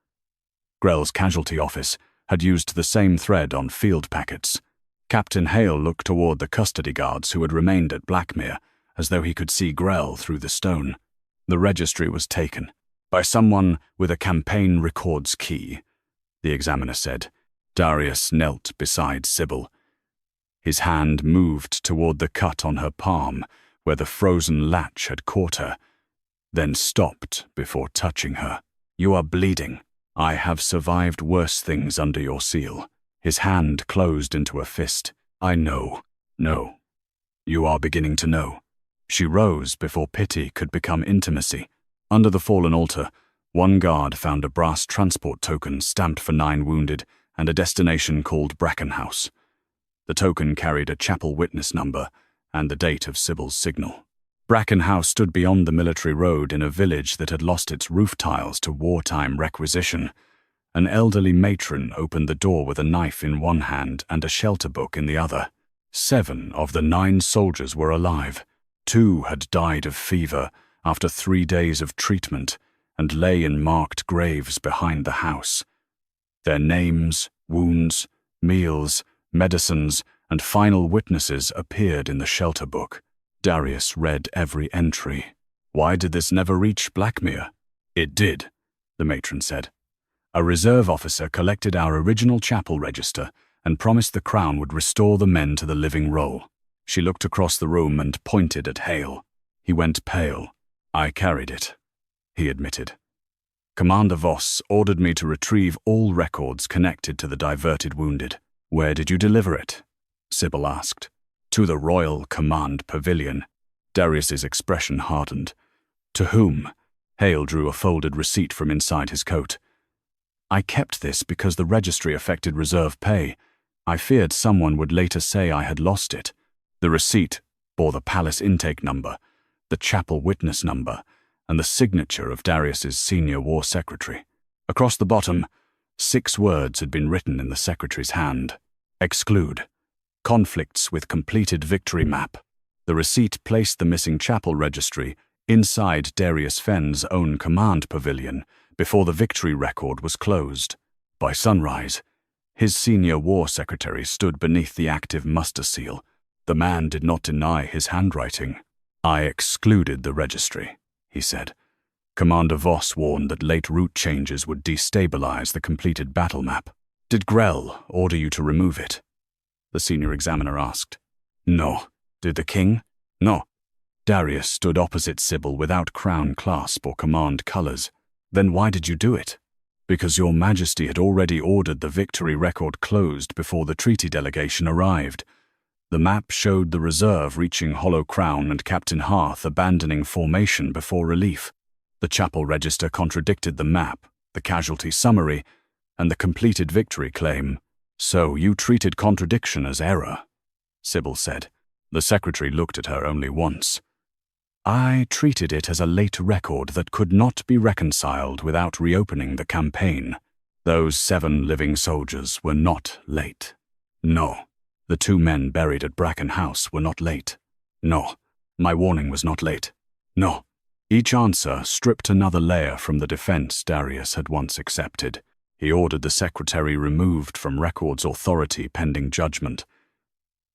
Grell's casualty office had used the same thread on field packets. Captain Hale looked toward the custody guards who had remained at Blackmere, as though he could see Grell through the stone. The registry was taken by someone with a campaign records key, the examiner said. Darius knelt beside Sybil. His hand moved toward the cut on her palm, where the frozen latch had caught her, then stopped before touching her. You are bleeding. I have survived worse things under your seal. His hand closed into a fist. I know. No. You are beginning to know. She rose before pity could become intimacy. Under the fallen altar, one guard found a brass transport token stamped for 9 wounded and a destination called Brackenhouse. The token carried a chapel witness number and the date of Sybil's signal. Brackenhouse stood beyond the military road in a village that had lost its roof tiles to wartime requisition. An elderly matron opened the door with a knife in one hand and a shelter book in the other. 7 of the 9 soldiers were alive. 2 had died of fever after 3 days of treatment and lay in marked graves behind the house. Their names, wounds, meals, medicines, and final witnesses appeared in the shelter book. Darius read every entry. Why did this never reach Blackmere? It did, the matron said. A reserve officer collected our original chapel register and promised the Crown would restore the men to the living roll. She looked across the room and pointed at Hale. He went pale. I carried it, he admitted. Commander Voss ordered me to retrieve all records connected to the diverted wounded. Where did you deliver it? Sybil asked. To the Royal Command Pavilion. Darius's expression hardened. To whom? Hale drew a folded receipt from inside his coat. I kept this because the registry affected reserve pay. I feared someone would later say I had lost it. The receipt bore the palace intake number, the chapel witness number, and the signature of Darius's senior war secretary. Across the bottom, 6 words had been written in the secretary's hand. Exclude. Conflicts with completed victory map. The receipt placed the missing chapel registry inside Darius Fen's own command pavilion before the victory record was closed. By sunrise, his senior war secretary stood beneath the active muster seal. The man did not deny his handwriting. I excluded the registry, he said. Commander Voss warned that late route changes would destabilize the completed battle map. Did Grell order you to remove it? The senior examiner asked. No. Did the king? No. Darius stood opposite Sybil without crown clasp or command colors. Then why did you do it? Because your majesty had already ordered the victory record closed before the treaty delegation arrived. The map showed the reserve reaching Hollow Crown and Captain Harth abandoning formation before relief. The chapel register contradicted the map, the casualty summary, and the completed victory claim. So you treated contradiction as error, Sybil said. The secretary looked at her only once. I treated it as a late record that could not be reconciled without reopening the campaign. Those 7 living soldiers were not late. No. The 2 men buried at Brackenhouse were not late. No. My warning was not late. No. Each answer stripped another layer from the defense Darius had once accepted. He ordered the secretary removed from records authority pending judgment,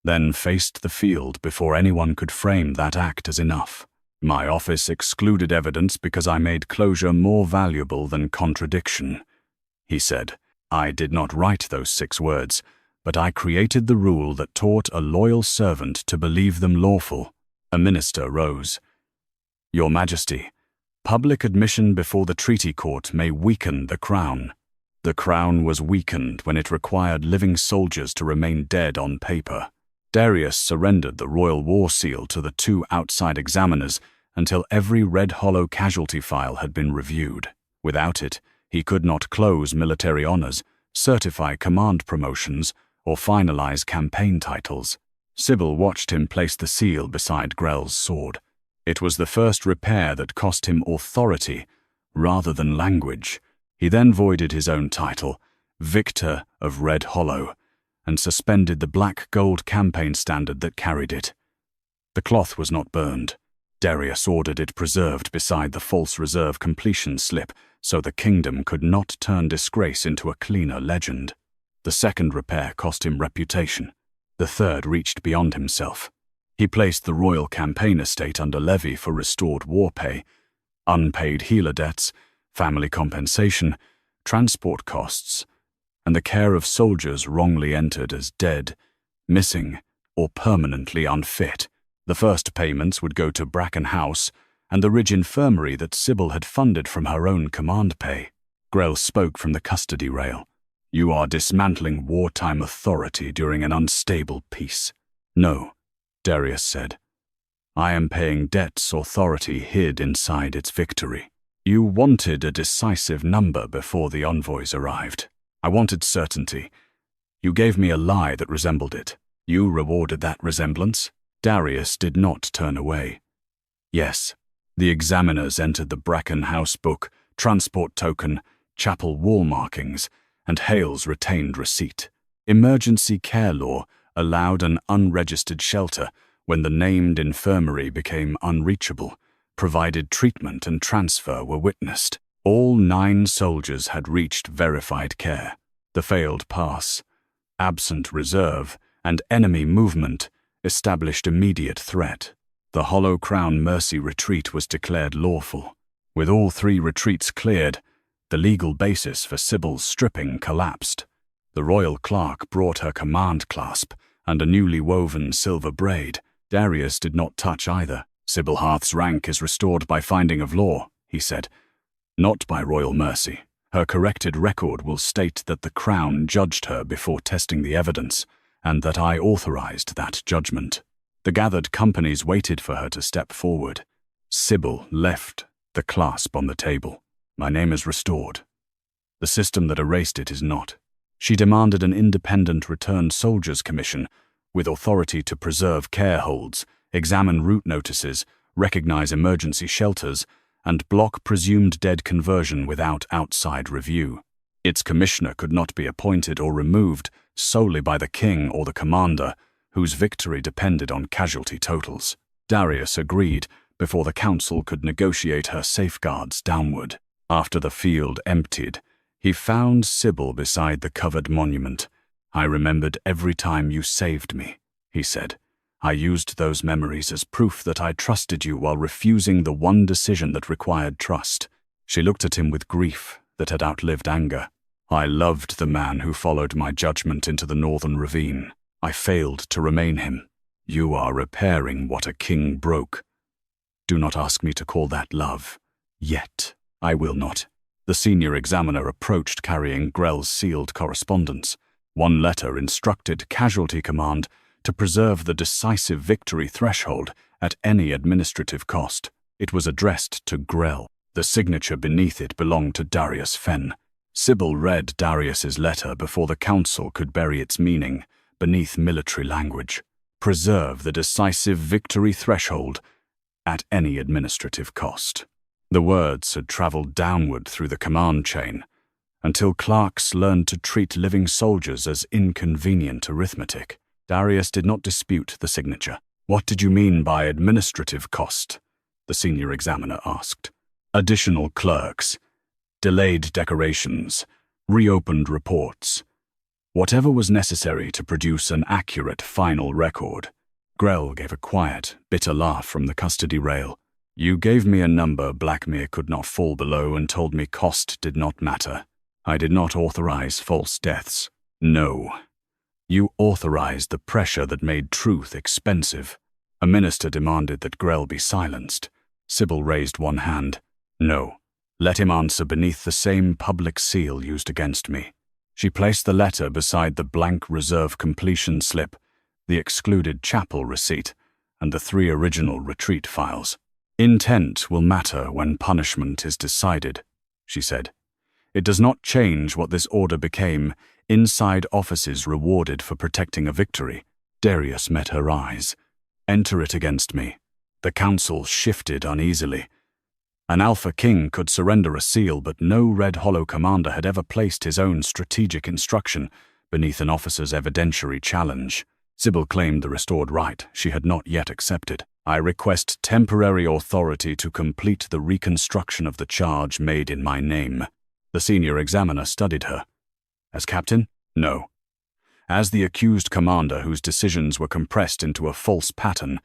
then faced the field before anyone could frame that act as enough. My office excluded evidence because I made closure more valuable than contradiction, he said. I did not write those 6 words, but I created the rule that taught a loyal servant to believe them lawful. A minister rose. Your Majesty, public admission before the treaty court may weaken the Crown. The Crown was weakened when it required living soldiers to remain dead on paper. Darius surrendered the royal war seal to the 2 outside examiners until every Red Hollow casualty file had been reviewed. Without it, he could not close military honors, certify command promotions, or finalize campaign titles. Sybil watched him place the seal beside Grell's sword. It was the first repair that cost him authority rather than language. He then voided his own title, Victor of Red Hollow, and suspended the black gold campaign standard that carried it. The cloth was not burned. Darius ordered it preserved beside the false reserve completion slip so the kingdom could not turn disgrace into a cleaner legend. The second repair cost him reputation. The third reached beyond himself. He placed the royal campaign estate under levy for restored war pay, unpaid healer debts, family compensation, transport costs, and the care of soldiers wrongly entered as dead, missing, or permanently unfit. The first payments would go to Bracken House and the Ridge Infirmary that Sybil had funded from her own command pay. Grell spoke from the custody rail. "You are dismantling wartime authority during an unstable peace." "No," Darius said. "I am paying debts authority hid inside its victory. You wanted a decisive number before the envoys arrived. I wanted certainty. You gave me a lie that resembled it. You rewarded that resemblance." Darius did not turn away. "Yes, the examiners entered the Bracken House book, transport token, chapel wall markings, and Hale's retained receipt. Emergency care law allowed an unregistered shelter when the named infirmary became unreachable, provided treatment and transfer were witnessed. All 9 soldiers had reached verified care. The failed pass, absent reserve, and enemy movement established immediate threat. The Hollow Crown Mercy Retreat was declared lawful. With all 3 retreats cleared, the legal basis for Sybil's stripping collapsed. The royal clerk brought her command clasp and a newly woven silver braid. Darius did not touch either. "Sybil Harth's rank is restored by finding of law," he said, "not by royal mercy. Her corrected record will state that the Crown judged her before testing the evidence, and that I authorized that judgment." The gathered companies waited for her to step forward. Sybil left the clasp on the table. "My name is restored. The system that erased it is not." She demanded an independent returned soldiers commission with authority to preserve care holds, examine route notices, recognize emergency shelters, and block presumed dead conversion without outside review. Its commissioner could not be appointed or removed solely by the king or the commander, whose victory depended on casualty totals. Darius agreed before the council could negotiate her safeguards downward. After the field emptied, he found Sybil beside the covered monument. "I remembered every time you saved me," he said. "I used those memories as proof that I trusted you while refusing the one decision that required trust." She looked at him with grief that had outlived anger. "I loved the man who followed my judgment into the northern ravine. I failed to remain him. You are repairing what a king broke. Do not ask me to call that love. Yet. I will not." The senior examiner approached carrying Grell's sealed correspondence. One letter instructed Casualty Command to preserve the decisive victory threshold at any administrative cost. It was addressed to Grell. The signature beneath it belonged to Darius Fen. Sybil read Darius's letter before the council could bury its meaning beneath military language. Preserve the decisive victory threshold at any administrative cost. The words had traveled downward through the command chain until clerks learned to treat living soldiers as inconvenient arithmetic. Darius did not dispute the signature. "What did you mean by administrative cost?" the senior examiner asked. "Additional clerks, delayed decorations, reopened reports. Whatever was necessary to produce an accurate final record." Grell gave a quiet, bitter laugh from the custody rail. "You gave me a number Blackmere could not fall below and told me cost did not matter. I did not authorize false deaths. No. You authorized the pressure that made truth expensive." A minister demanded that Grell be silenced. Sybil raised one hand. "No. Let him answer beneath the same public seal used against me." She placed the letter beside the blank reserve completion slip, the excluded chapel receipt, and the 3 original retreat files. "Intent will matter when punishment is decided," she said. "It does not change what this order became, inside offices rewarded for protecting a victory." Darius met her eyes. "Enter it against me." The council shifted uneasily. An Alpha King could surrender a seal, but no Red Hollow commander had ever placed his own strategic instruction beneath an officer's evidentiary challenge. Sybil claimed the restored right she had not yet accepted. I request temporary authority to complete the reconstruction of the charge made in my name. The senior examiner studied her. As captain? No. As the accused commander whose decisions were compressed into a false pattern,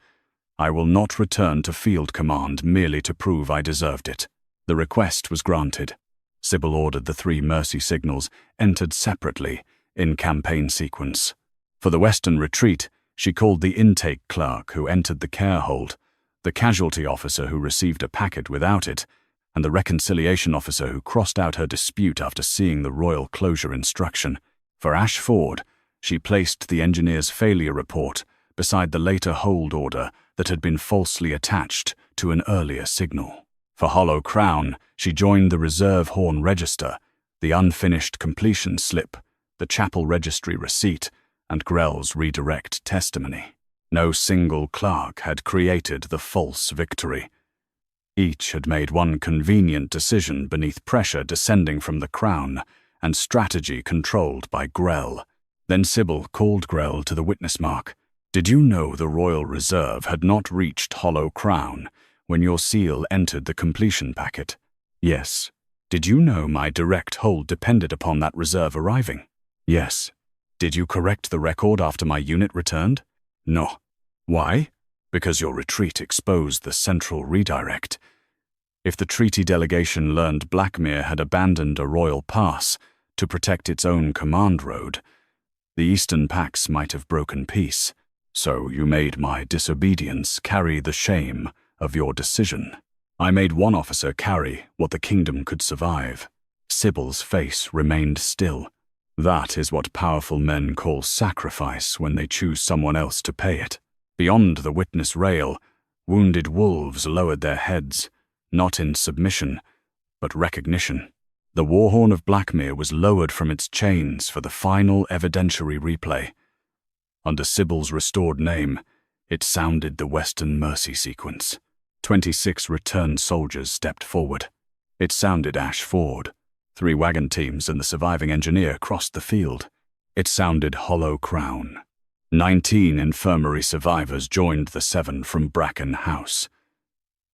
I will not return to field command merely to prove I deserved it. The request was granted. Sybil ordered the 3 mercy signals entered separately in campaign sequence. For the Western Retreat, she called the intake clerk who entered the care hold, the casualty officer who received a packet without it, and the reconciliation officer who crossed out her dispute after seeing the royal closure instruction. For Ash Ford, she placed the engineer's failure report beside the later hold order that had been falsely attached to an earlier signal. For Hollow Crown, she joined the reserve horn register, the unfinished completion slip, the chapel registry receipt, and Grell's redirect testimony. No single clerk had created the false victory. Each had made one convenient decision beneath pressure descending from the crown and strategy controlled by Grell. Then Sybil called Grell to the witness mark. Did you know the Royal Reserve had not reached Hollow Crown when your seal entered the completion packet? Yes. Did you know my direct hold depended upon that reserve arriving? Yes. Did you correct the record after my unit returned? No. Why? Because your retreat exposed the central redirect. If the treaty delegation learned Blackmere had abandoned a royal pass to protect its own command road, the Eastern Pax might have broken peace. So you made my disobedience carry the shame of your decision. I made one officer carry what the kingdom could survive. Sybil's face remained still. That is what powerful men call sacrifice when they choose someone else to pay it. Beyond the witness rail, wounded wolves lowered their heads, not in submission, but recognition. The warhorn of Blackmere was lowered from its chains for the final evidentiary replay. Under Sybil's restored name, it sounded the Western Mercy sequence. 26 returned soldiers stepped forward. It sounded Ash Ford. 3 wagon teams and the surviving engineer crossed the field. It sounded Hollow Crown. 19 infirmary survivors joined the 7 from Bracken House.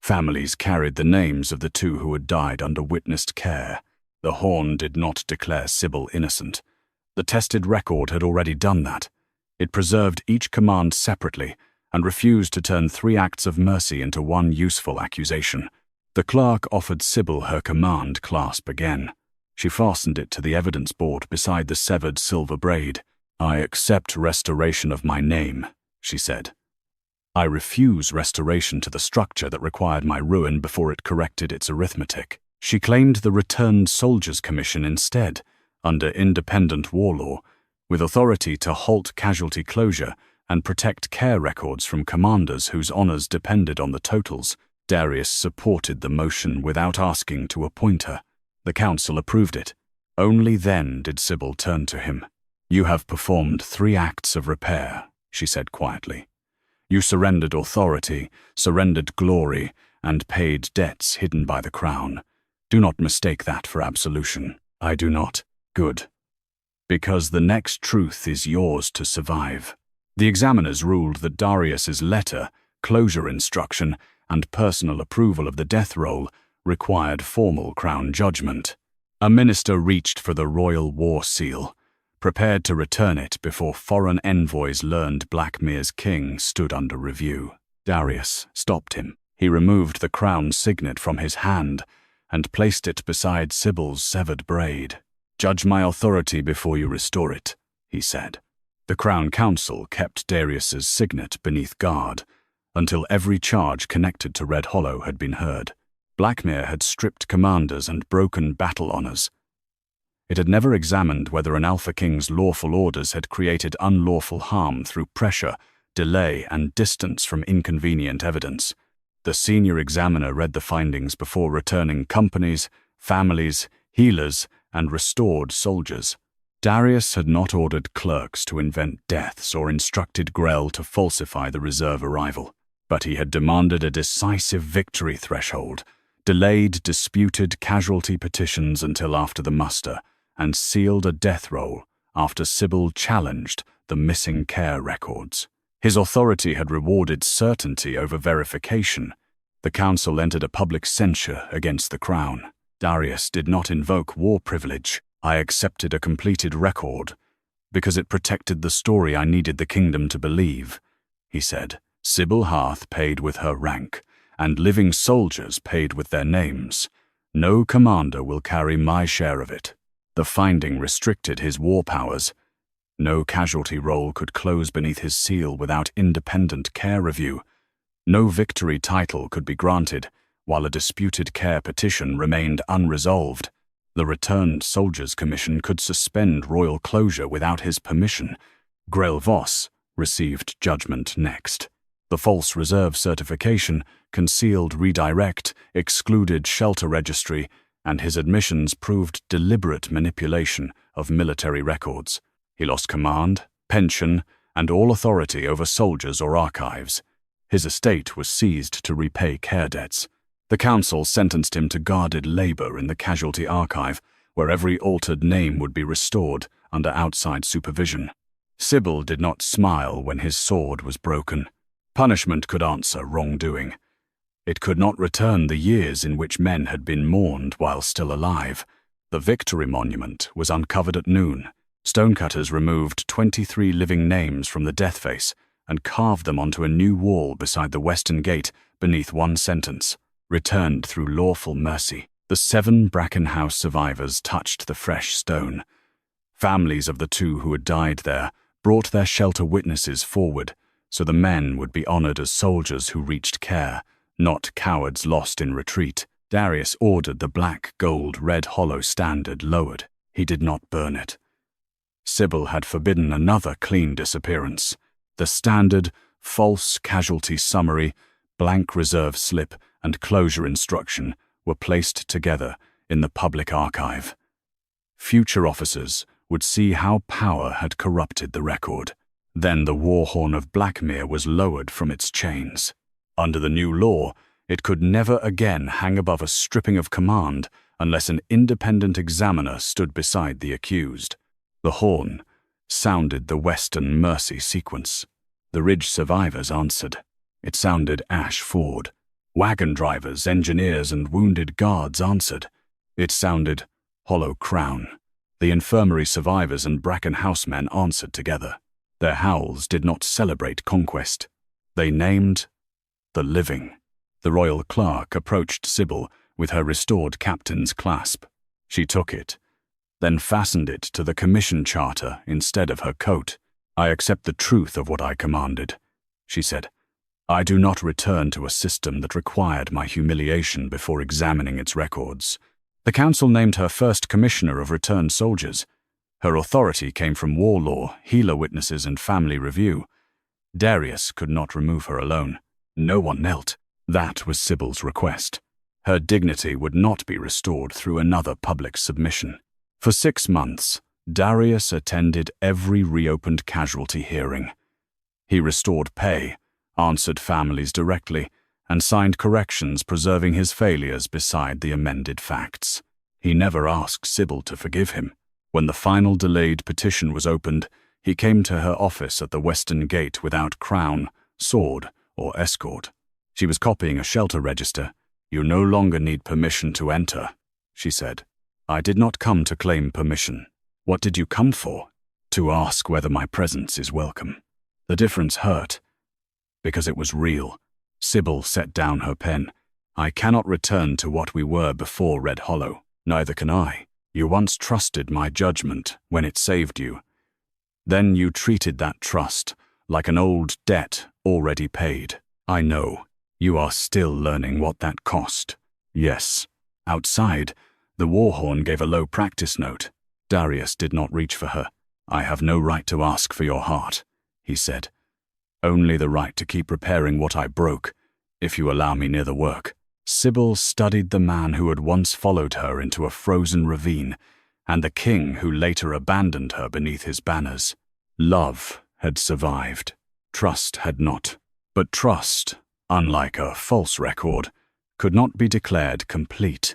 Families carried the names of the 2 who had died under witnessed care. The horn did not declare Sybil innocent. The tested record had already done that. It preserved each command separately and refused to turn 3 acts of mercy into one useful accusation. The clerk offered Sybil her command clasp again. She fastened it to the evidence board beside the severed silver braid. I accept restoration of my name, she said. I refuse restoration to the structure that required my ruin before it corrected its arithmetic. She claimed the Returned Soldiers Commission instead, under independent war law, with authority to halt casualty closure and protect care records from commanders whose honors depended on the totals. Darius supported the motion without asking to appoint her. The council approved it. Only then did Sybil turn to him. You have performed 3 acts of repair, she said quietly. You surrendered authority, surrendered glory, and paid debts hidden by the crown. Do not mistake that for absolution. I do not. Good. Because the next truth is yours to survive. The examiners ruled that Darius's letter, closure instruction, and personal approval of the death roll required formal crown judgment. A minister reached for the royal war seal, prepared to return it before foreign envoys learned Blackmere's king stood under review. Darius stopped him. He removed the crown signet from his hand and placed it beside Sybil's severed braid. Judge my authority before you restore it, he said. The Crown Council kept Darius's signet beneath guard until every charge connected to Red Hollow had been heard. Blackmere had stripped commanders and broken battle honors. It had never examined whether an Alpha King's lawful orders had created unlawful harm through pressure, delay, and distance from inconvenient evidence. The senior examiner read the findings before returning companies, families, healers, and restored soldiers. Darius had not ordered clerks to invent deaths or instructed Grell to falsify the reserve arrival, but he had demanded a decisive victory threshold, delayed disputed casualty petitions until after the muster, and sealed a death roll after Sybil challenged the missing care records. His authority had rewarded certainty over verification. The council entered a public censure against the crown. Darius did not invoke war privilege. I accepted a completed record because it protected the story I needed the kingdom to believe, he said. Sybil Harth paid with her rank, and living soldiers paid with their names. No commander will carry my share of it. The finding restricted his war powers. No casualty roll could close beneath his seal without independent care review. No victory title could be granted while a disputed care petition remained unresolved. The Returned Soldiers Commission could suspend royal closure without his permission. Grell Voss received judgment next. The false reserve certification, concealed redirect, excluded shelter registry, and his admissions proved deliberate manipulation of military records. He lost command, pension, and all authority over soldiers or archives. His estate was seized to repay care debts. The council sentenced him to guarded labor in the casualty archive, where every altered name would be restored under outside supervision. Sybil did not smile when his sword was broken. Punishment could answer wrongdoing. It could not return the years in which men had been mourned while still alive. The Victory Monument was uncovered at noon. Stonecutters removed 23 living names from the death face and carved them onto a new wall beside the western gate beneath one sentence: returned through lawful mercy. The 7 Bracken House survivors touched the fresh stone. Families of the 2 who had died there brought their shelter witnesses forward, so the men would be honored as soldiers who reached care, not cowards lost in retreat. Darius ordered the black, gold, red hollow standard lowered. He did not burn it. Sybil had forbidden another clean disappearance. The standard, false casualty summary, blank reserve slip, and closure instruction were placed together in the public archive. Future officers would see how power had corrupted the record. Then the war horn of Blackmere was lowered from its chains. Under the new law, it could never again hang above a stripping of command unless an independent examiner stood beside the accused. The horn sounded the Western Mercy sequence. The Ridge survivors answered. It sounded Ash Ford. Wagon drivers, engineers, and wounded guards answered. It sounded Hollow Crown. The infirmary survivors and Bracken House men answered together. Their howls did not celebrate conquest. They named the living. The royal clerk approached Sybil with her restored captain's clasp. She took it, then fastened it to the commission charter instead of her coat. "I accept the truth of what I commanded," she said. "I do not return to a system that required my humiliation before examining its records." The council named her first commissioner of returned soldiers. Her authority came from war law, healer witnesses, and family review. Darius could not remove her alone. No one knelt. That was Sybil's request. Her dignity would not be restored through another public submission. For 6 months, Darius attended every reopened casualty hearing. He restored pay, answered families directly, and signed corrections preserving his failures beside the amended facts. He never asked Sybil to forgive him. When the final delayed petition was opened, he came to her office at the western gate without crown, sword, or escort. She was copying a shelter register. "You no longer need permission to enter," she said. "I did not come to claim permission. What did you come for?" "To ask whether my presence is welcome." The difference hurt, because it was real. Sybil set down her pen. "I cannot return to what we were before Red Hollow. Neither can I. You once trusted my judgment when it saved you. Then you treated that trust like an old debt already paid. I know. You are still learning what that cost." "Yes." Outside, the war horn gave a low practice note. Darius did not reach for her. "I have no right to ask for your heart," he said. "Only the right to keep repairing what I broke, if you allow me near the work." Sybil studied the man who had once followed her into a frozen ravine, and the king who later abandoned her beneath his banners. Love had survived. Trust had not. But trust, unlike a false record, could not be declared complete.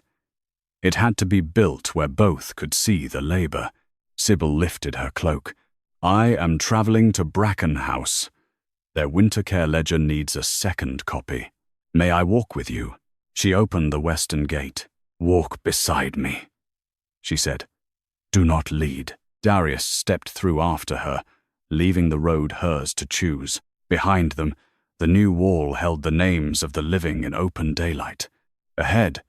It had to be built where both could see the labor. Sybil lifted her cloak. I am traveling to Bracken House. Their winter care ledger needs a second copy. May I walk with you? She opened the western gate. Walk beside me, she said. Do not lead. Darius stepped through after her, leaving the road hers to choose. Behind them, the new wall held the names of the living in open daylight. Ahead,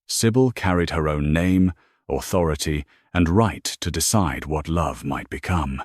Sybil carried her own name, authority, and right to decide what love might become.